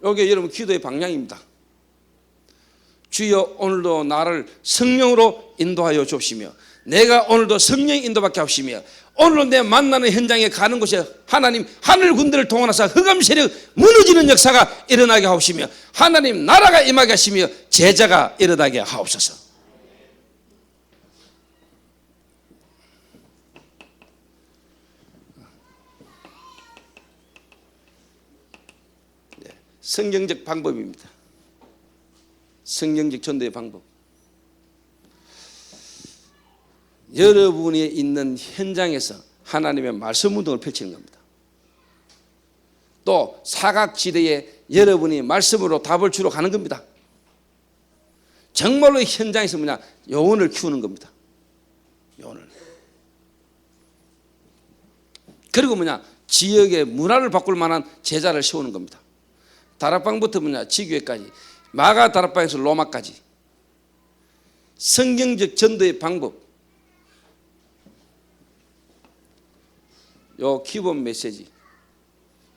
이게 여러분 기도의 방향입니다. 주여 오늘도 나를 성령으로 인도하여 주시며 내가 오늘도 성령 인도받게 하시며 오늘도 내 만나는 현장에 가는 곳에 하나님 하늘 군대를 동원하사 흑암 세력 무너지는 역사가 일어나게 하옵시며 하나님 나라가 임하게 하시며 제자가 일어나게 하옵소서. 성경적 방법입니다. 성경적 전도의 방법. 여러분이 있는 현장에서 하나님의 말씀 운동을 펼치는 겁니다. 또 사각지대에 여러분이 말씀으로 답을 주러 가는 겁니다. 정말로 현장에서 영혼을 키우는 겁니다. 영혼을. 그리고 지역의 문화를 바꿀 만한 제자를 세우는 겁니다. 다락방부터 지교회까지, 마가 다락방에서 로마까지 성경적 전도의 방법. 요 기본 메시지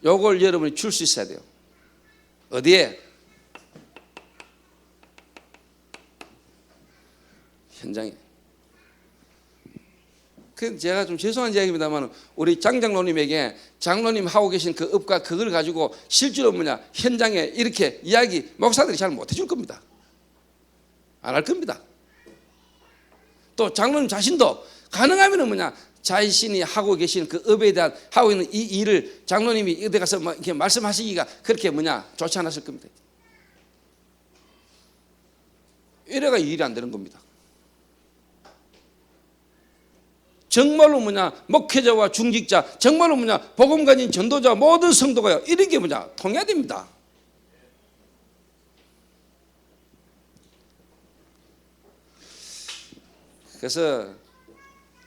요걸 여러분이 줄 수 있어야 돼요. 어디에? 현장에. 그 제가 좀 죄송한 이야기입니다만 우리 장장로님에게 장로님 하고 계신 그 업과 그걸 가지고 실제로 현장에 이렇게 이야기 목사들이 잘 못 해줄 겁니다. 안 할 겁니다. 또 장로님 자신도 가능하면 자신이 하고 계신 그 업에 대한 하고 있는 이 일을 장로님이 어디 가서 이렇게 말씀하시기가 그렇게 좋지 않았을 겁니다. 이래가 일이 안 되는 겁니다. 정말로 목회자와 중직자, 정말로 복음 가진 전도자 모든 성도가요 이런 게 통해야 됩니다. 그래서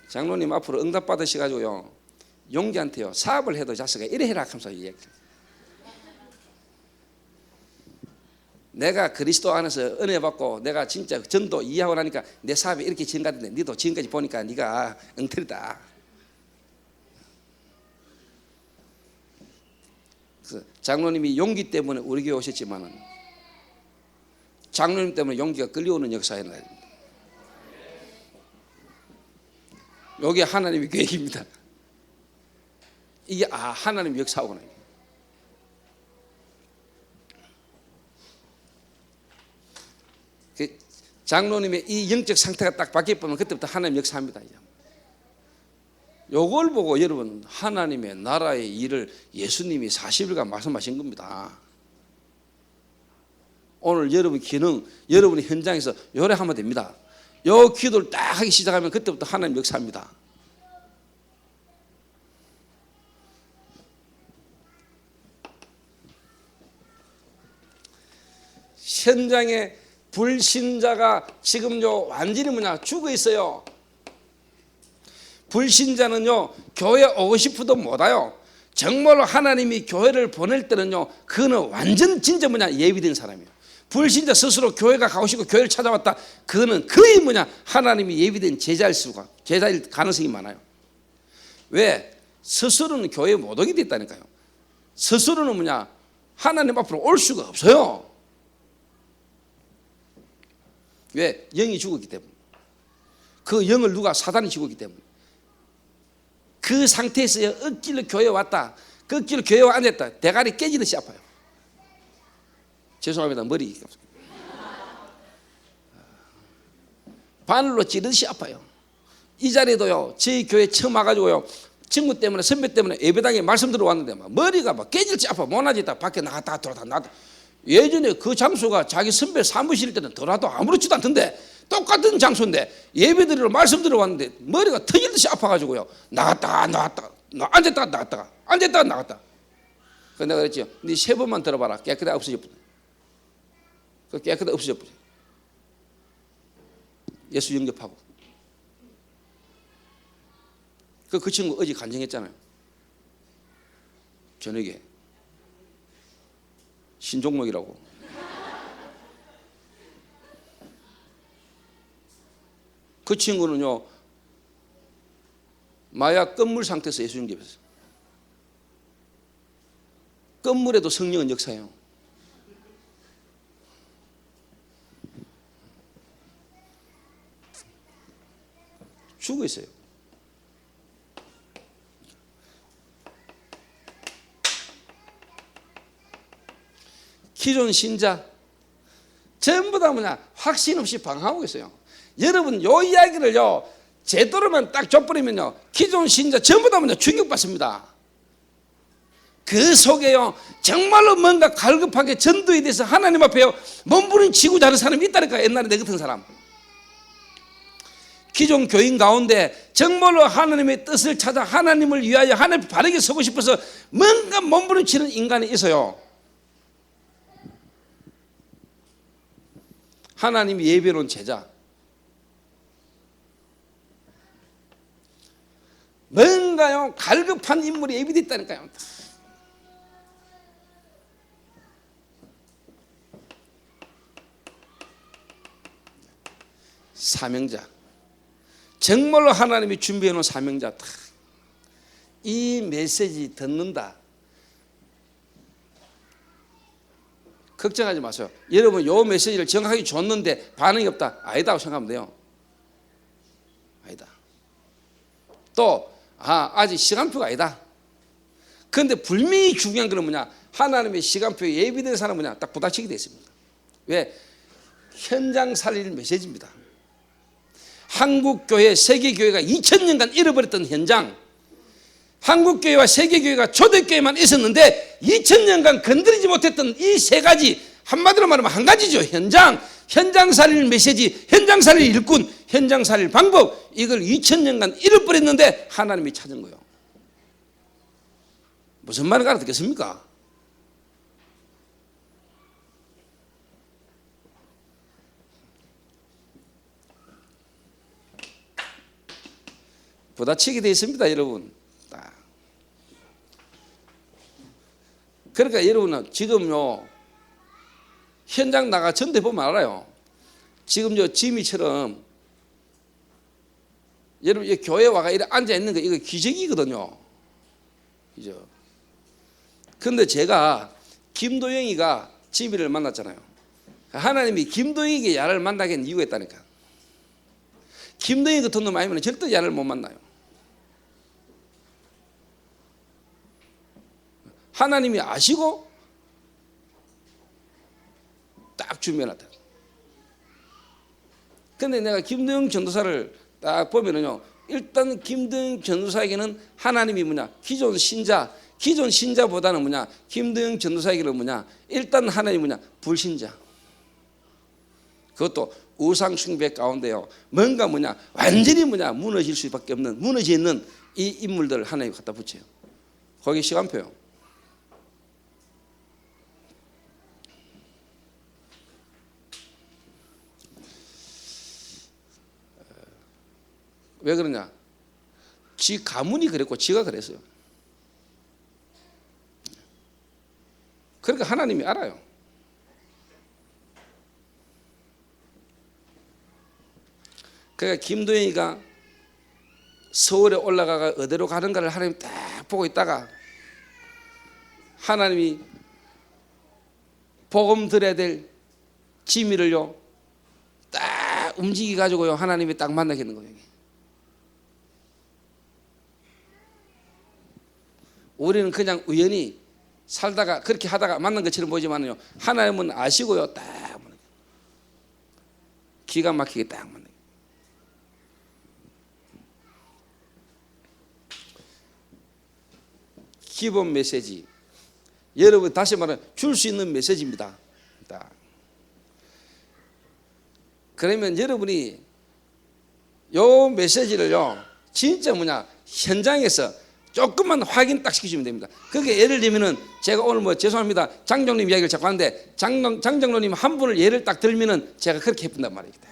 장로님 앞으로 응답 받으셔가지고요 용기한테요 사업을 해도 자식아 이래 해라 하면서 얘기해요. 내가 그리스도 안에서 은혜 받고 내가 진짜 전도 이해하고 나니까 내 사업이 이렇게 진행되는데 니도 지금까지 보니까 네가 엉터리다. 그래서 장로님이 용기 때문에 우리 교회 오셨지만은 장로님 때문에 용기가 끌려오는 역사에 나요. 이게 하나님의 계획입니다. 이게 하나님 역사하구나. 장로님의 이 영적 상태가 딱 바뀌면 그때부터 하나님 역사합니다. 요걸 보고 여러분 하나님의 나라의 일을 예수님이 40일간 말씀하신 겁니다. 오늘 여러분 기능, 여러분의 현장에서 요래하면 됩니다. 요 기도를 딱 하기 시작하면 그때부터 하나님 역사합니다. 현장에 불신자가 지금요 완전히 죽어 있어요. 불신자는요 교회 오고 싶어도 못 와요. 정말로 하나님이 교회를 보낼 때는요 그거는 완전 진짜 예비된 사람이에요. 불신자 스스로 교회가 가고 싶고 교회를 찾아왔다, 그거는 거의 하나님이 예비된 제자일 가능성이 많아요. 왜? 스스로는 교회에 못 오게 됐다니까요. 스스로는 하나님 앞으로 올 수가 없어요. 왜? 영이 죽었기 때문에. 그 영을 누가? 사단이 죽었기 때문에. 그 상태에서 억지로 교회에 왔다, 그 억지로 교회에 앉았다, 대가리 깨지듯이 아파요. 죄송합니다. 머리 바늘로 찌르듯이 아파요. 이 자리에도요 저희 교회 처음 와가지고요 친구 때문에 선배 때문에 예배당에 말씀 들어왔는데 머리가 깨질지 아파. 못나지다 밖에 나갔다 들어왔다. 예전에 그 장소가 자기 선배 사무실 때는 더라도 아무렇지도 않던데, 똑같은 장소인데 예배 드리러 말씀 들어왔는데 머리가 터질듯이 아파가지고요 나갔다가 앉았다가 나갔다가 앉았다가 나갔다. 그래서 내가 그랬죠. 네 3번만 들어봐라. 깨끗하게 없어졌거든. 그 깨끗하게 없어졌거든. 예수 영접하고. 그 친구 어제 간증했잖아요. 저녁에 신종목이라고. 그 친구는요 마약 건물 상태에서 예수 영접했어요. 건물에도 성령은 역사해요. 죽어 있어요. 기존 신자 전부 다 확신 없이 방황하고 있어요. 여러분 요 이야기를요 제대로만 딱 줘버리면요 기존 신자 전부 다 충격받습니다. 그 속에요 정말로 뭔가 갈급하게 전도에 대해서 하나님 앞에요 몸부림치고 자는 사람이 있다니까. 옛날에 내 같은 사람. 기존 교인 가운데 정말로 하나님의 뜻을 찾아 하나님을 위하여 하나님 바르게 서고 싶어서 뭔가 몸부림치는 인간이 있어요. 하나님이 예배로운 제자, 뭔가요 갈급한 인물이 예비됐다니까요. 사명자, 정말로 하나님이 준비해 놓은 사명자, 이 메시지 듣는다. 걱정하지 마세요. 여러분 요 메시지를 정확하게 줬는데 반응이 없다, 아니다고 생각하면 돼요. 아니다. 또 아직 시간표가 아니다. 그런데 분명히 중요한 건 하나님의 시간표에 예비된 사람은 딱 부닥치게 되어 있습니다. 왜? 현장 살릴 메시지입니다. 한국교회, 세계교회가 2000년간 잃어버렸던 현장, 한국교회와 세계교회가 초대교회만 있었는데 2000년간 건드리지 못했던 이 3가지, 한마디로 말하면 한 가지죠. 현장 살릴 메시지, 현장 살릴 일꾼, 현장 살릴 방법, 이걸 2000년간 잃어버렸는데 하나님이 찾은 거예요. 무슨 말을 알아듣겠습니까? 부딪히게 되어 있습니다, 여러분. 그러니까 여러분은 지금요 현장 나가 전대 보면 알아요. 지금 지미처럼 여러분 이 교회 와가 이렇게 앉아 있는 거 이거 기적이거든요. 그죠? 근데 제가 김도영이가 지미를 만났잖아요. 하나님이 김도영이에게 야를 만나게 한 이유가 있다니까. 김도영이 같은 놈 아니면 절대 야를 못 만나요. 하나님이 아시고 딱 준비해놨다. 근데 내가 김도영 전도사를 딱 보면은요, 일단 김도영 전도사에게는 하나님이 기존 신자보다는 김도영 전도사에게는 일단 하나님이 불신자. 그것도 우상 숭배 가운데요. 뭔가 완전히 무너질 수밖에 없는, 무너져 있는 이 인물들을 하나님 갖다 붙여요. 거기 시간표요. 왜 그러냐? 지 가문이 그랬고 지가 그랬어요. 그러니까 하나님이 알아요. 그러니까 김도영이가 서울에 올라가가 어디로 가는가를 하나님 딱 보고 있다가 하나님이 복음 들어야 될 지미를요 딱 움직이 가지고요 하나님이 딱 만나겠는 거예요. 우리는 그냥 우연히 살다가 그렇게 하다가 만난 것처럼 보이지만요 하나님은 아시고요 딱 기가 막히게 딱 만나. 기본 메시지, 여러분 다시 말하면 줄 수 있는 메시지입니다. 그러면 여러분이 요 메시지를요 진짜 현장에서 조금만 확인 딱 시키시면 됩니다. 그게 예를 들면은 제가 오늘 죄송합니다 장정님 이야기를 자꾸 하는데 장정님 한 분을 예를 딱 들면은 제가 그렇게 해본단 말입니다.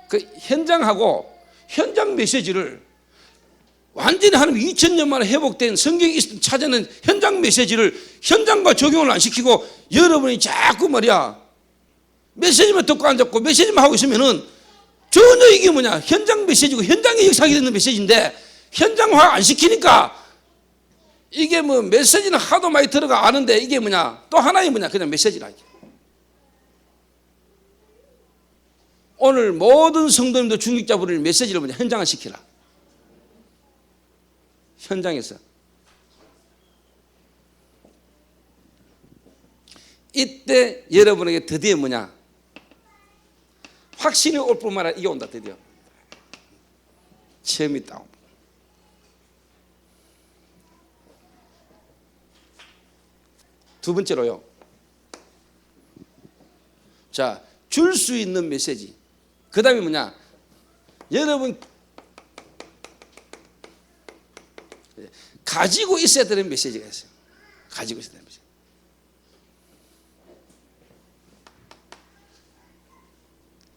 그 현장하고 현장 메시지를 완전히 하나님 2000년 만에 회복된 성경에 찾아낸 현장 메시지를 현장과 적용을 안 시키고 여러분이 자꾸 메시지만 듣고 앉았고 메시지만 하고 있으면은 전혀 이게 현장 메시지고 현장에 역사하게 되는 메시지인데 현장화 안 시키니까 이게 메시지는 하도 많이 들어가 아는데 이게 또 하나의 그냥 메시지라. 오늘 모든 성도님들 중직자분을 메시지를 현장화 시키라. 현장에서. 이때 여러분에게 드디어 확신이 올 뿐만 아니라 이게 온다. 드디어 체험이 딱. 두 번째로요. 자, 줄 수 있는 메시지. 그 다음에 여러분 가지고 있어야 되는 메시지가 있어요. 가지고 있어야 되는 메시지.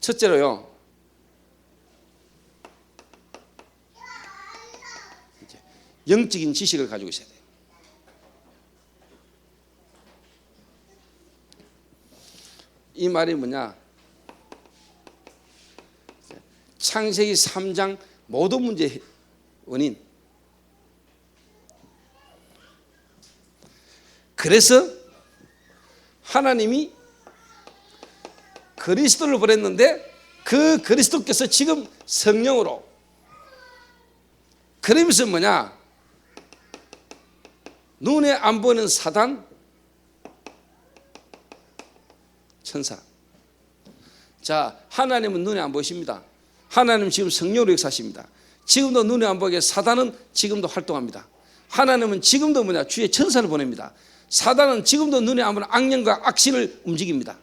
첫째로요. 영적인 지식을 가지고 있어야 돼요. 이 말이 창세기 3장 모든 문제의 원인. 그래서 하나님이 그리스도를 보냈는데 그 그리스도께서 지금 성령으로 그러면서 눈에 안 보이는 사단 천사. 자, 하나님은 눈에 안 보이십니다. 하나님은 지금 성령으로 역사하십니다. 지금도 눈에 안 보이게 사단은 지금도 활동합니다. 하나님은 지금도 주의 천사를 보냅니다. 사단은 지금도 눈에 안 보이는 악령과 악신을 움직입니다.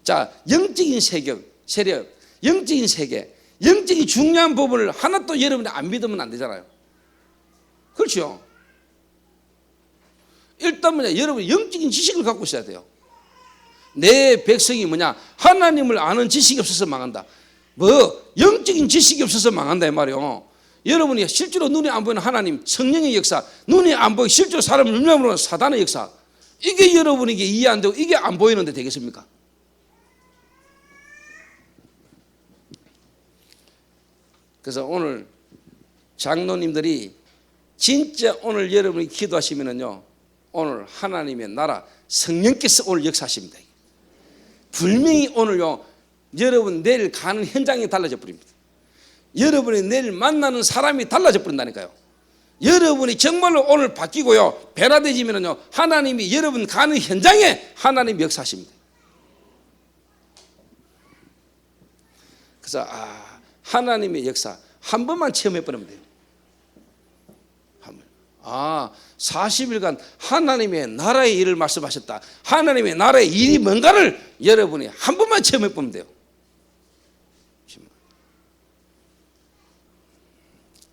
자, 영적인 세력, 영적인 세계, 영적인 중요한 부분을 하나도 여러분이 안 믿으면 안 되잖아요. 그렇죠? 일단 여러분이 영적인 지식을 갖고 있어야 돼요. 내 백성이 하나님을 아는 지식이 없어서 망한다. 영적인 지식이 없어서 망한다 이 말이에요. 여러분이 실제로 눈에 안 보이는 하나님 성령의 역사, 눈에 안 보이는 실제로 사람을 능력으로 사단의 역사, 이게 여러분에게 이해 안 되고 이게 안 보이는데 되겠습니까? 그래서 오늘 장로님들이 진짜 오늘 여러분이 기도하시면은요, 오늘 하나님의 나라 성령께서 오늘 역사하십니다. 분명히 오늘요, 여러분 내일 가는 현장이 달라져 버립니다. 여러분이 내일 만나는 사람이 달라져 버린다니까요. 여러분이 정말로 오늘 바뀌고요, 변화되지면은요, 하나님이 여러분 가는 현장에 하나님이 역사하십니다. 그래서 하나님의 역사 한 번만 체험해 버리면 돼요. 아, 40일간 하나님의 나라의 일을 말씀하셨다. 하나님의 나라의 일이 뭔가를 여러분이 한 번만 체험해 보면 돼요.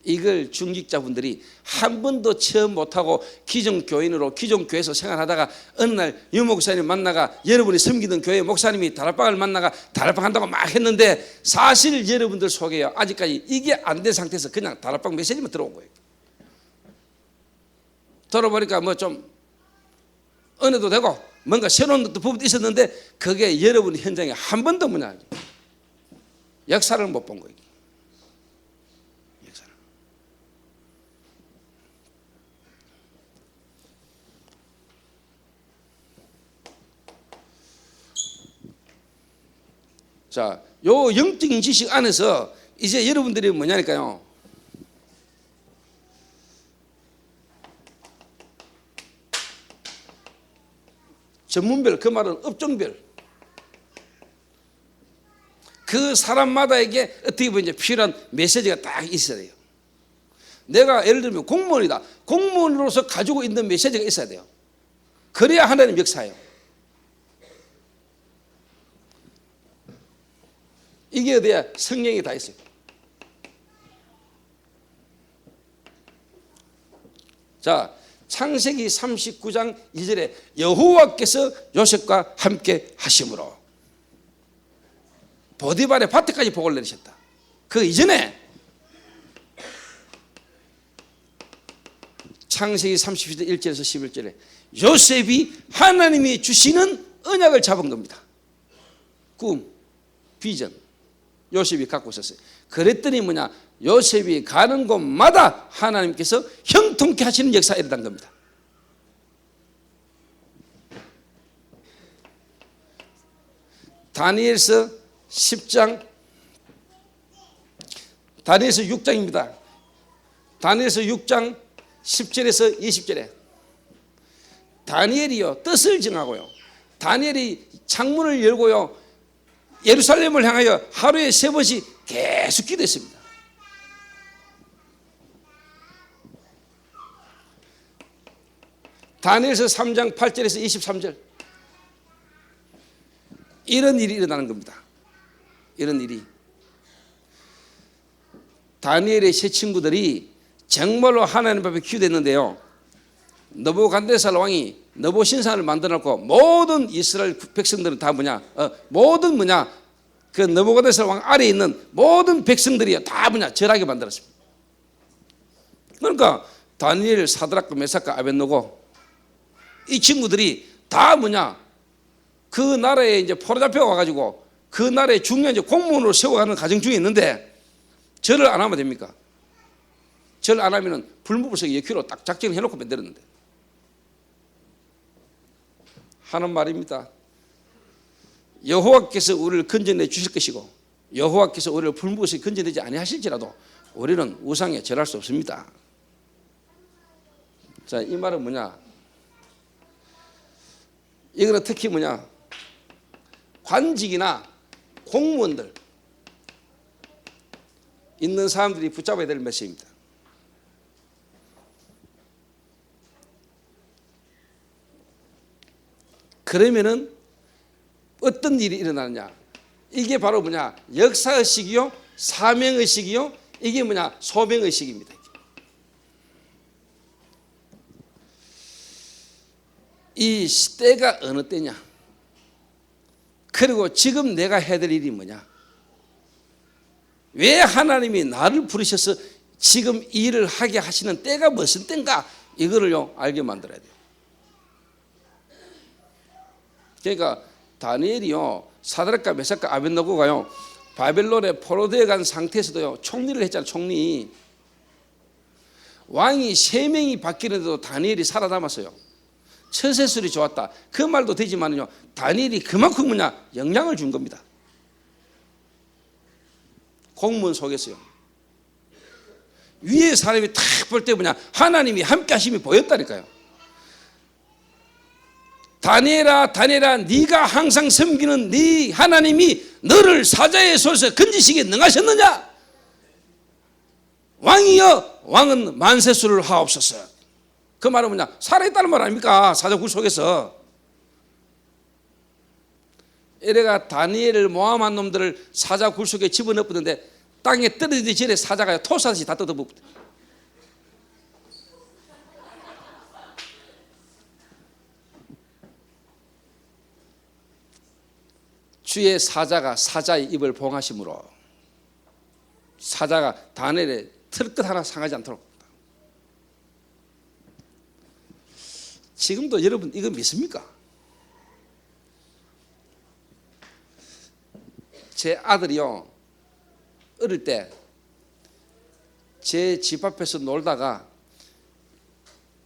이걸 중직자분들이 한 번도 체험 못하고 기존 교인으로 기존 교회에서 생활하다가 어느 날 유 목사님 만나가 여러분이 섬기던 교회 목사님이 다락방을 만나가 다락방 한다고 막 했는데 사실 여러분들 속에요 아직까지 이게 안 된 상태에서 그냥 다락방 메시지만 들어온 거예요. 들어보니까 뭐 좀 은혜도 되고 뭔가 새로운 부분도 있었는데 그게 여러분 현장에 한 번도 뭐냐 역사를 못 본 거예요. 자, 요 영적인 지식 안에서 이제 여러분들이 뭐냐니까요. 전문별, 그 말은 업종별. 그 사람마다에게 어떻게 보면 이제 필요한 메시지가 딱 있어야 돼요. 내가 예를 들면 공무원이다. 공무원으로서 가지고 있는 메시지가 있어야 돼요. 그래야 하나님 역사예요. 이게 어디야? 성경에 다 있어요. 자, 창세기 39장 2절에 여호와께서 요셉과 함께 하심으로 보디발의 밭에까지 복을 내리셨다. 그 이전에 창세기 37장 1절에서 11절에 요셉이 하나님이 주시는 언약을 잡은 겁니다. 꿈, 비전 요셉이 갖고 있었어요. 그랬더니 뭐냐? 요셉이 가는 곳마다 하나님께서 형통케 하시는 역사에 일어난 겁니다. 다니엘서 10장 다니엘서 6장입니다. 다니엘서 6장 10절에서 20절에 다니엘이요 뜻을 정하고요 다니엘이 창문을 열고요 예루살렘을 향하여 하루에 3번씩 계속 기도했습니다. 다니엘서 3장 8절에서 23절 이런 일이 일어나는 겁니다. 이런 일이 다니엘의 세 친구들이 정말로 하나님 앞에 기도했는데요 느부갓네살 왕이 느보신산을 만들어놓고 모든 이스라엘 백성들은 다 뭐냐 모든 뭐냐 그 느부갓네살 왕 아래에 있는 모든 백성들이 다 뭐냐 절하게 만들었습니다. 그러니까 다니엘, 사드락과 메삭과 아벳느고 이 친구들이 다 뭐냐 그 나라에 이제 포로 잡혀 와가지고 그 나라에 중요한 이제 공무원으로 세워가는 과정 중에 있는데 절을 안 하면 됩니까? 절 안 하면은 불무불석 예키로 딱 작정을 해놓고 만들었는데 하는 말입니다. 여호와께서 우리를 건져내 주실 것이고 여호와께서 우리를 불무불석에 건져내지 아니하실지라도 우리는 우상에 절할 수 없습니다. 자, 이 말은 뭐냐? 이거는 특히 뭐냐? 관직이나 공무원들 있는 사람들이 붙잡아야 될 메시지입니다. 그러면은 어떤 일이 일어나느냐? 이게 바로 뭐냐? 역사의식이요, 사명의식이요, 이게 뭐냐? 소명의식입니다. 이 때가 어느 때냐? 그리고 지금 내가 해야 될 일이 뭐냐? 왜 하나님이 나를 부르셔서 지금 이 일을 하게 하시는 때가 무슨 때인가? 이거를요 알게 만들어야 돼요. 그러니까 다니엘이요 사드락과 메삭과 아벳느고가요 바벨론에 포로되어 간 상태에서도요 총리를 했잖아요. 총리 왕이 3명이 바뀌는데도 다니엘이 살아남았어요. 처세술이 좋았다 그 말도 되지만요 다니엘이 그만큼 뭐냐 영향을 준 겁니다. 공무원 속에서요 위에 사람이 탁 볼 때 뭐냐 하나님이 함께 하심이 보였다니까요. 다니엘아 다니엘아 네가 항상 섬기는 네 하나님이 너를 사자의 손에서 건지시기에 능하셨느냐? 왕이여 왕은 만세수를 하옵소서. 그 말은 뭐냐? 살아있다는 말 아닙니까? 사자굴 속에서. 에레가 다니엘을 모함한 놈들을 사자굴 속에 집어넣었는데 땅에 떨어지기 전에 사자가 토사듯이 다 뜯어먹었다. 주의 사자가 사자의 입을 봉하심으로 사자가 다니엘의 털끝 하나 상하지 않도록. 지금도 여러분 이거 믿습니까? 제 아들이요, 어릴 때 제 집 앞에서 놀다가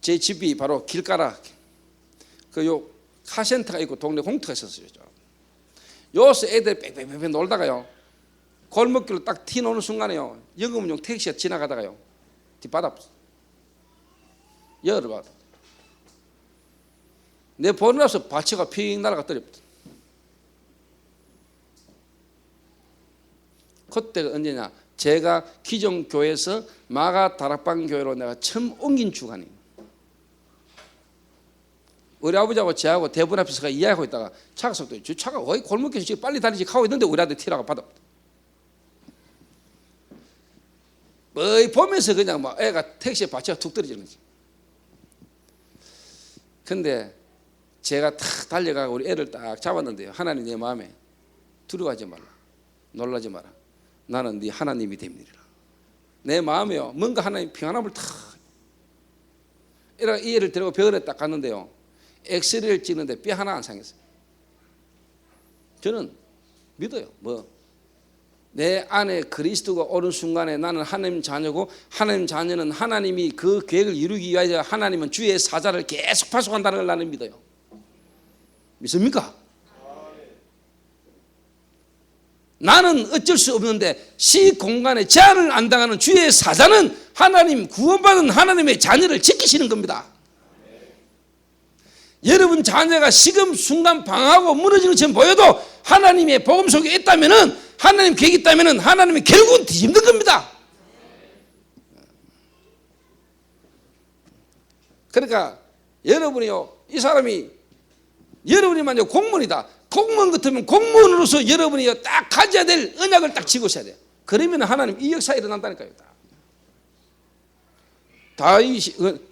제 집이 바로 길가라 그 요 카센터가 있고 동네 공터가 있었어요. 여기서 애들 빽빽빽 놀다가요, 골목길로 딱 튀어나오는 순간에요, 연금용 택시가 지나가다가요 뒷바닥 열어봐. 내 보고 나서 바치가 핑 날아가 떨어졌다. 그때가 언제냐? 제가 기존 교회에서 마가 다락방 교회로 내가 처음 옮긴 주간이에요. 우리 아버지하고 저하고 대문 앞에서 이야기하고 있다가 차가 속도에 저 차가 거의 골목길에서 지금 빨리 다니지 가고 있는데 우리 아들 티라가 받아. 뭐 보면서 그냥 막 애가 택시에 바치가 툭 떨어지는 거지. 근데 제가 탁 달려가고 우리 애를 딱 잡았는데요, 하나님 내 마음에 두려워하지 말라, 놀라지 마라, 나는 네 하나님이 됨이라. 내 마음에요 뭔가 하나님 평안함을 탁. 이 애를 데리고 병원에 딱 갔는데요, 엑스레이를 찍는데 뼈 하나 안 상했어요. 저는 믿어요. 뭐 내 안에 그리스도가 오는 순간에 나는 하나님 자녀고, 하나님 자녀는 하나님이 그 계획을 이루기 위하여 하나님은 주의 사자를 계속 파송한다는 걸 나는 믿어요. 믿습니까? 나는 어쩔 수 없는데 시공간에 제한을 안 당하는 주의 사자는 하나님, 구원받은 하나님의 자녀를 지키시는 겁니다. 여러분 자녀가 지금 순간 방황하고 무너지는 것처럼 보여도 하나님의 복음 속에 있다면은, 하나님 계획이 있다면은 하나님이 결국은 뒤집는 겁니다. 그러니까 여러분이요, 이 사람이 여러분이 만약 공무원이다. 공무원 같으면 공무원으로서 여러분이 딱 가져야 될 언약을 딱 쥐고 있어야 돼요. 그러면 하나님 이 역사 일어난다니까요.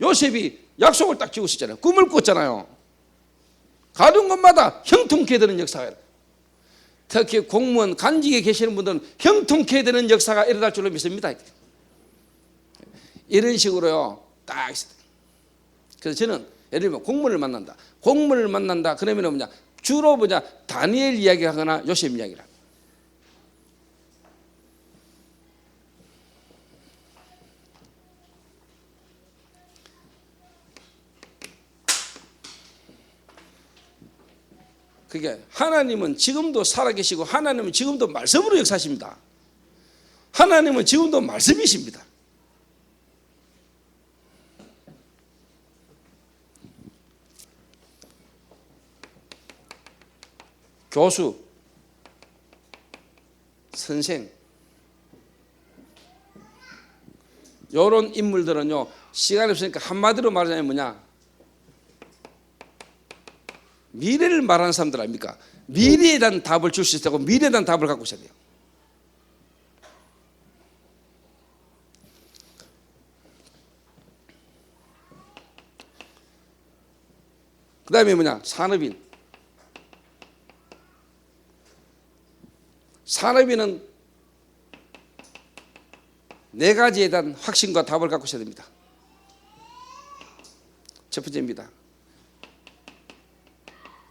요셉이 약속을 딱 쥐고 있었잖아요. 꿈을 꿨잖아요. 가는 곳마다 형통케 되는 역사가 일어나요. 특히 공무원 간직에 계시는 분들은 형통케 되는 역사가 일어날 줄로 믿습니다. 이런 식으로요 딱 있어요. 그래서 저는 예를 들면 공무원을 만난다 그러면 뭐냐, 주로 뭐냐, 다니엘 이야기하거나 요셉 이야기를. 그게 하나님은 지금도 살아계시고 하나님은 지금도 말씀으로 역사하십니다. 하나님은 지금도 말씀이십니다. 교수, 선생, 이런 인물들은요 시간이 없으니까 한마디로 말하자면 뭐냐, 미래를 말하는 사람들 아닙니까? 미래에 대한 답을 줄 수 있다고, 미래에 대한 답을 갖고 있어야 돼요. 그 다음에 뭐냐, 산업인은 네 가지에 대한 확신과 답을 갖고 있어야 됩니다. 첫 번째입니다,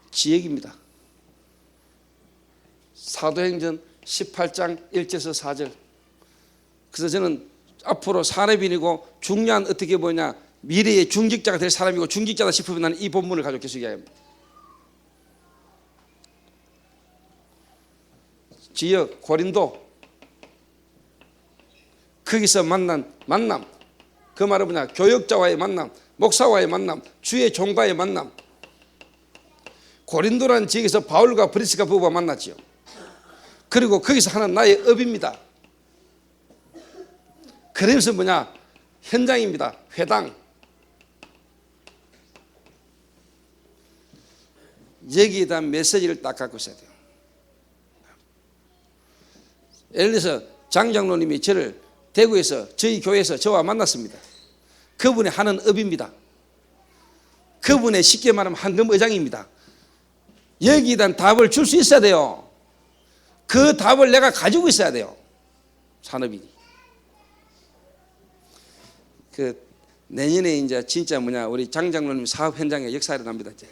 지혜입니다. 사도행전 18장 1절에서 4절. 그래서 저는 앞으로 산업인이고 중요한, 어떻게 보냐, 미래의 중직자가 될 사람이고 중직자다 싶으면 나는 이 본문을 가지고 계속 이야기합니다. 지역 고린도, 거기서 만난 만남, 그 말은 뭐냐, 교역자와의 만남, 목사와의 만남, 주의 종과의 만남. 고린도라는 지역에서 바울과 브리스가 부부가 만났지요. 그리고 거기서 하나 나의 업입니다. 그래서 뭐냐, 현장입니다. 회당. 여기에 대한 메시지를 딱 갖고 있어야 돼요. 예를 들어서 장 장로님이 저를 대구에서 저희 교회에서 저와 만났습니다. 그분의 하는 업입니다. 그분의 쉽게 말하면 황금 의장입니다. 여기에 대한 답을 줄 수 있어야 돼요. 그 답을 내가 가지고 있어야 돼요. 산업인이. 내년에 이제 진짜 우리 장 장로님 사업 현장에 역사가 일어납니다. 이제.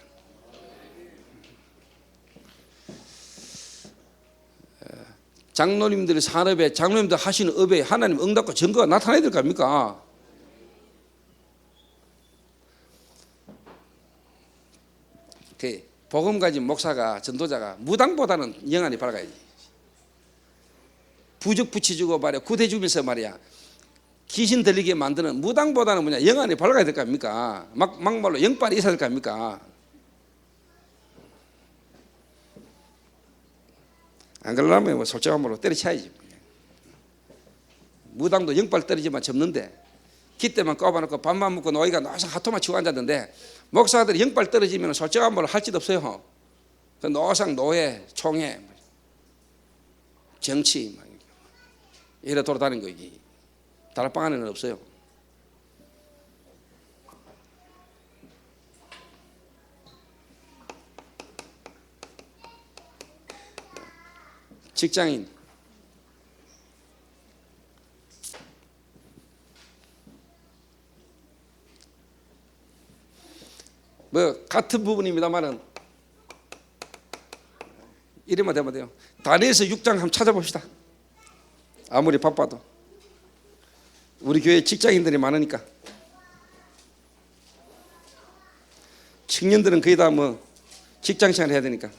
장로님들의 산업에, 장로님들 하시는 업에 하나님 응답과 증거가 나타나야 될 거 아닙니까? 복음 가진 목사가, 전도자가 무당보다는 영안이 밝아야지. 부적 붙여주고 말이야, 구대주면서 말이야, 귀신 들리게 만드는 무당보다는 영안이 밝아야 될 거 아닙니까? 막말로 영빨이 있어야 될 거 아닙니까? 안 그러려면 솔직한 말로 때려쳐야지. 무당도 영빨 떨어지만 접는데 깃대만 꼽아놓고 밥만 먹고 노이가 노상 하토만 치고 앉았는데 목사들이 영빨 떨어지면 솔직한 말로 할 짓 없어요. 그 노상 노예 총회 정치 이래 돌아다니는 거지. 다락방 안에는 없어요. 직장인 같은 부분입니다만은 이래만 되면 돼요. 다니엘서 6장 한번 찾아봅시다. 아무리 바빠도 우리 교회 직장인들이 많으니까 청년들은 거의 다 직장생활 해야 되니까.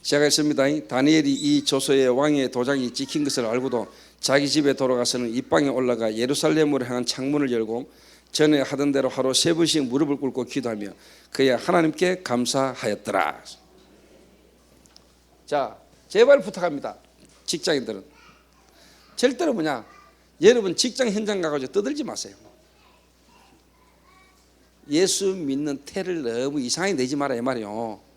제가 했습니다. 다니엘이 이 조서에 왕의 도장이 찍힌 것을 알고도 자기 집에 돌아가서는 입방에 올라가 예루살렘으로 향한 창문을 열고 전에 하던 대로 하루 3번씩 무릎을 꿇고 기도하며 그의 하나님께 감사하였더라. 자, 제발 부탁합니다. 직장인들은 절대로 여러분 직장 현장 가가지고 떠들지 마세요. 예수 믿는 태를 너무 이상하게 내지 마라 이 말이요.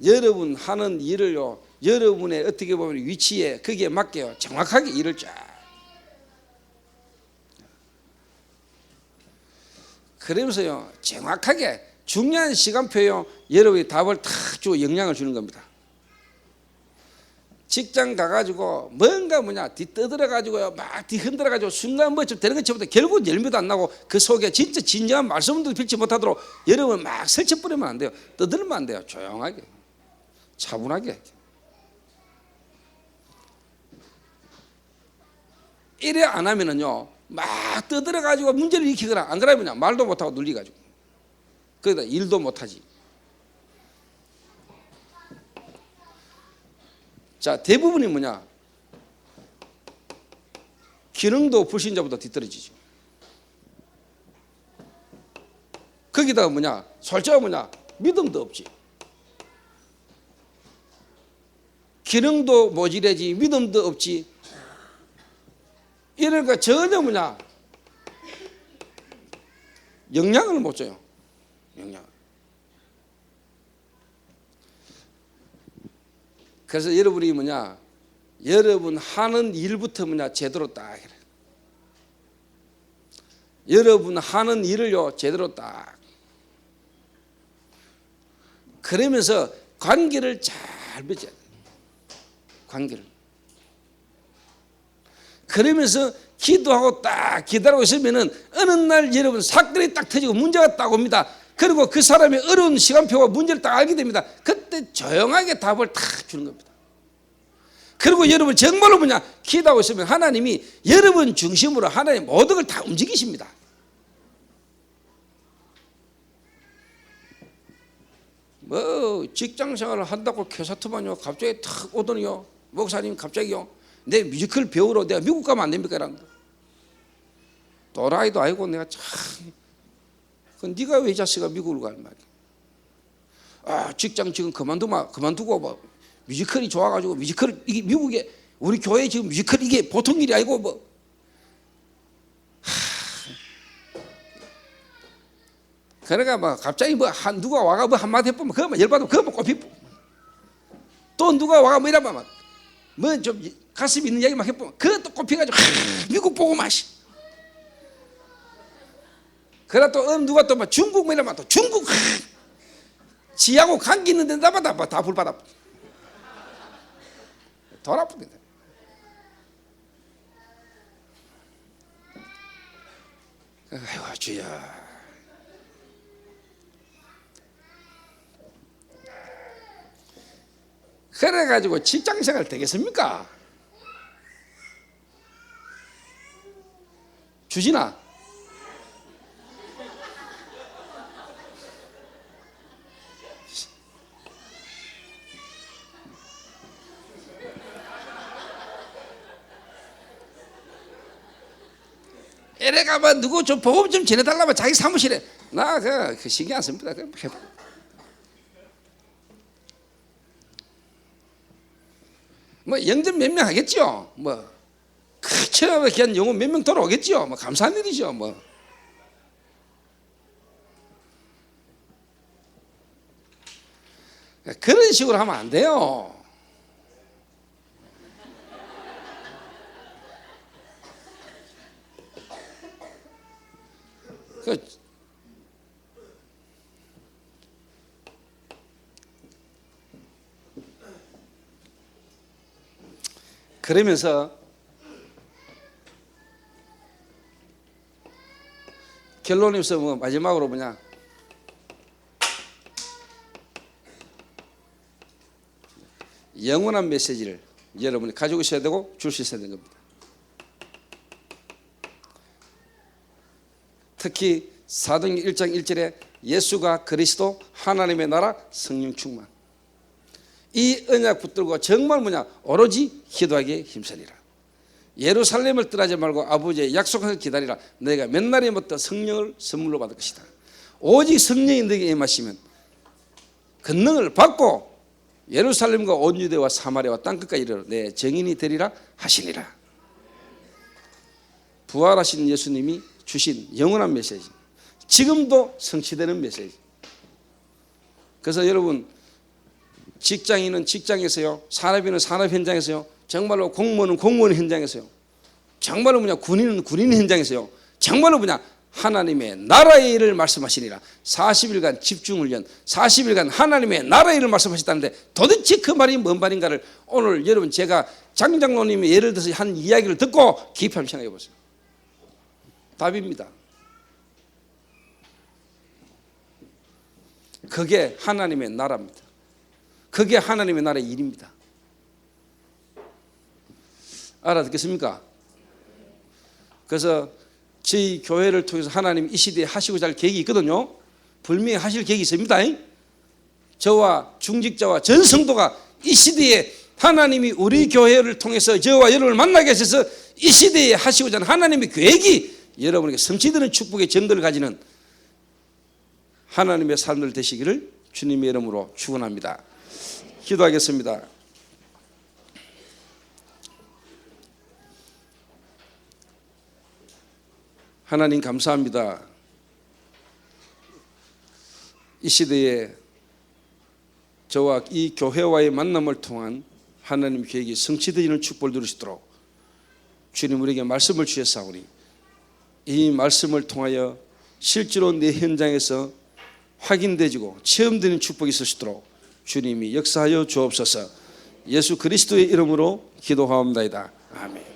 여러분 하는 일을요, 여러분의 어떻게 보면 위치에 거기에 맞게요 정확하게 일을 쫙. 그러면서요 정확하게 중요한 시간표요 여러분이 답을 탁 주고 영향을 주는 겁니다. 직장 가가지고 뭔가 뒤떠들어가지고요 막 뒤흔들어가지고 순간 좀 되는 것처럼 결국 열매도 안 나고 그 속에 진짜 진정한 말씀도 빌지 못하도록 여러분 막 설쳐버리면 안 돼요. 떠들면 안 돼요. 조용하게 차분하게. 이래 안 하면은요 막 떠들어가지고 문제를 일으키거나 안 그러면 말도 못하고 눌리가지고 거기다 일도 못하지. 자, 대부분이 기능도 불신자보다 뒤떨어지죠. 거기다가 솔직히 믿음도 없지. 기능도 모질해지 믿음도 없지. 이러니까 전혀 영향을 못 줘요. 영향. 그래서 여러분이 여러분 하는 일부터 제대로 딱 해라. 여러분 하는 일을요 제대로 딱. 그러면서 관계를 잘 맺어야 돼. 관계를. 그러면서 기도하고 딱 기다리고 있으면은 어느 날 여러분 사건이 딱 터지고 문제가 딱 옵니다. 그리고 그 사람의 어려운 시간표와 문제를 딱 알게 됩니다. 그때 조용하게 답을 딱 주는 겁니다. 그리고 여러분 정말로 기도하고 있으면 하나님이 여러분 중심으로 하나님 모든 걸 다 움직이십니다. 직장 생활을 한다고 교사투만요 갑자기 탁 오더니요 목사님 갑자기요 내 뮤지컬 배우러 내가 미국 가면 안 됩니까? 이런 또라이도 아니고 내가 참 네가 왜 이 자식아 미국을 가는 말이야. 직장 지금 그만두고 뭐 뮤지컬이 좋아가지고 뮤지컬 이게 미국에 우리 교회 지금 뮤지컬 이게 보통 일이 아니고 뭐 그러니까 막 갑자기 뭐 누가 와가 뭐 한마디 해보면 그거만 열받으면 그거만 꼽히고 또 누가 와가 뭐 이러면 뭐 좀 가슴 있는 이야기 막 해보면 그것도 꼽혀가지고 미국 보고 마시. 그러다 또 누가 또 막 중국 뭐 이러면 또 중국 지하고 관계 있는 데다마다 다 불받아 돌아붙는다. 아이고 주야. 그래가지고 직장생활 되겠습니까? 주진아 이래가면 누구 좀 보험 좀 지내달라면 자기 사무실에 나 그 신경 안 씁니다. 뭐 영접 몇 명 하겠죠. 뭐 그처럼 귀한 영혼 몇 명 돌아오겠죠. 뭐 감사한 일이죠. 뭐 그런 식으로 하면 안 돼요. 그러면서 결론에서 뭐 마지막으로 뭐냐 영원한 메시지를 여러분이 가지고 있어야 되고 줄 수 있어야 되는 겁니다. 특히 사도행전 1장 1절에 예수가 그리스도 하나님의 나라 성령 충만 이 언약 붙들고 정말 뭐냐 오로지 기도하기에 힘쓰리라. 예루살렘을 떠나지 말고 아버지의 약속을 기다리라. 내가 몇 날에 부터 성령을 선물로 받을 것이다. 오직 성령이 너에게 임하시면 권능을 받고 예루살렘과 온 유대와 사마리아와 땅끝까지 이르러 내 증인이 되리라 하시니라. 부활하신 예수님이 주신 영원한 메시지 지금도 성취되는 메시지. 그래서 여러분 직장인은 직장에서요, 산업인은 산업 현장에서요, 정말로 공무원은 공무원 현장에서요, 정말로 뭐냐 군인은 군인 현장에서요, 정말로 뭐냐 하나님의 나라의 일을 말씀하시니라. 40일간 집중훈련, 40일간 하나님의 나라의 일을 말씀하셨다는데 도대체 그 말이 뭔 말인가를 오늘 여러분 제가 장 장로님의 예를 들어서 한 이야기를 듣고 깊이 한번 생각해 보세요. 답입니다. 그게 하나님의 나라입니다. 그게 하나님의 나라의 일입니다. 알아듣겠습니까? 그래서 저희 교회를 통해서 하나님 이 시대에 하시고자 할 계획이 있거든요. 분명히 하실 계획이 있습니다. 저와 중직자와 전 성도가 이 시대에 하나님이 우리 교회를 통해서 저와 여러분을 만나게 하셔서 이 시대에 하시고자 하는 하나님의 계획이 여러분에게 성취되는 축복의 정도를 가지는 하나님의 사람들 되시기를 주님의 이름으로 축원합니다. 기도하겠습니다. 하나님 감사합니다. 이 시대에 저와 이 교회와의 만남을 통한 하나님 계획이 성취되는 축복을 누리시도록 주님 우리에게 말씀을 주셨사오니 이 말씀을 통하여 실제로 내 현장에서 확인되지고 체험되는 축복이 있으시도록 주님이 역사하여 주옵소서. 예수 그리스도의 이름으로 기도하옵나이다. 아멘.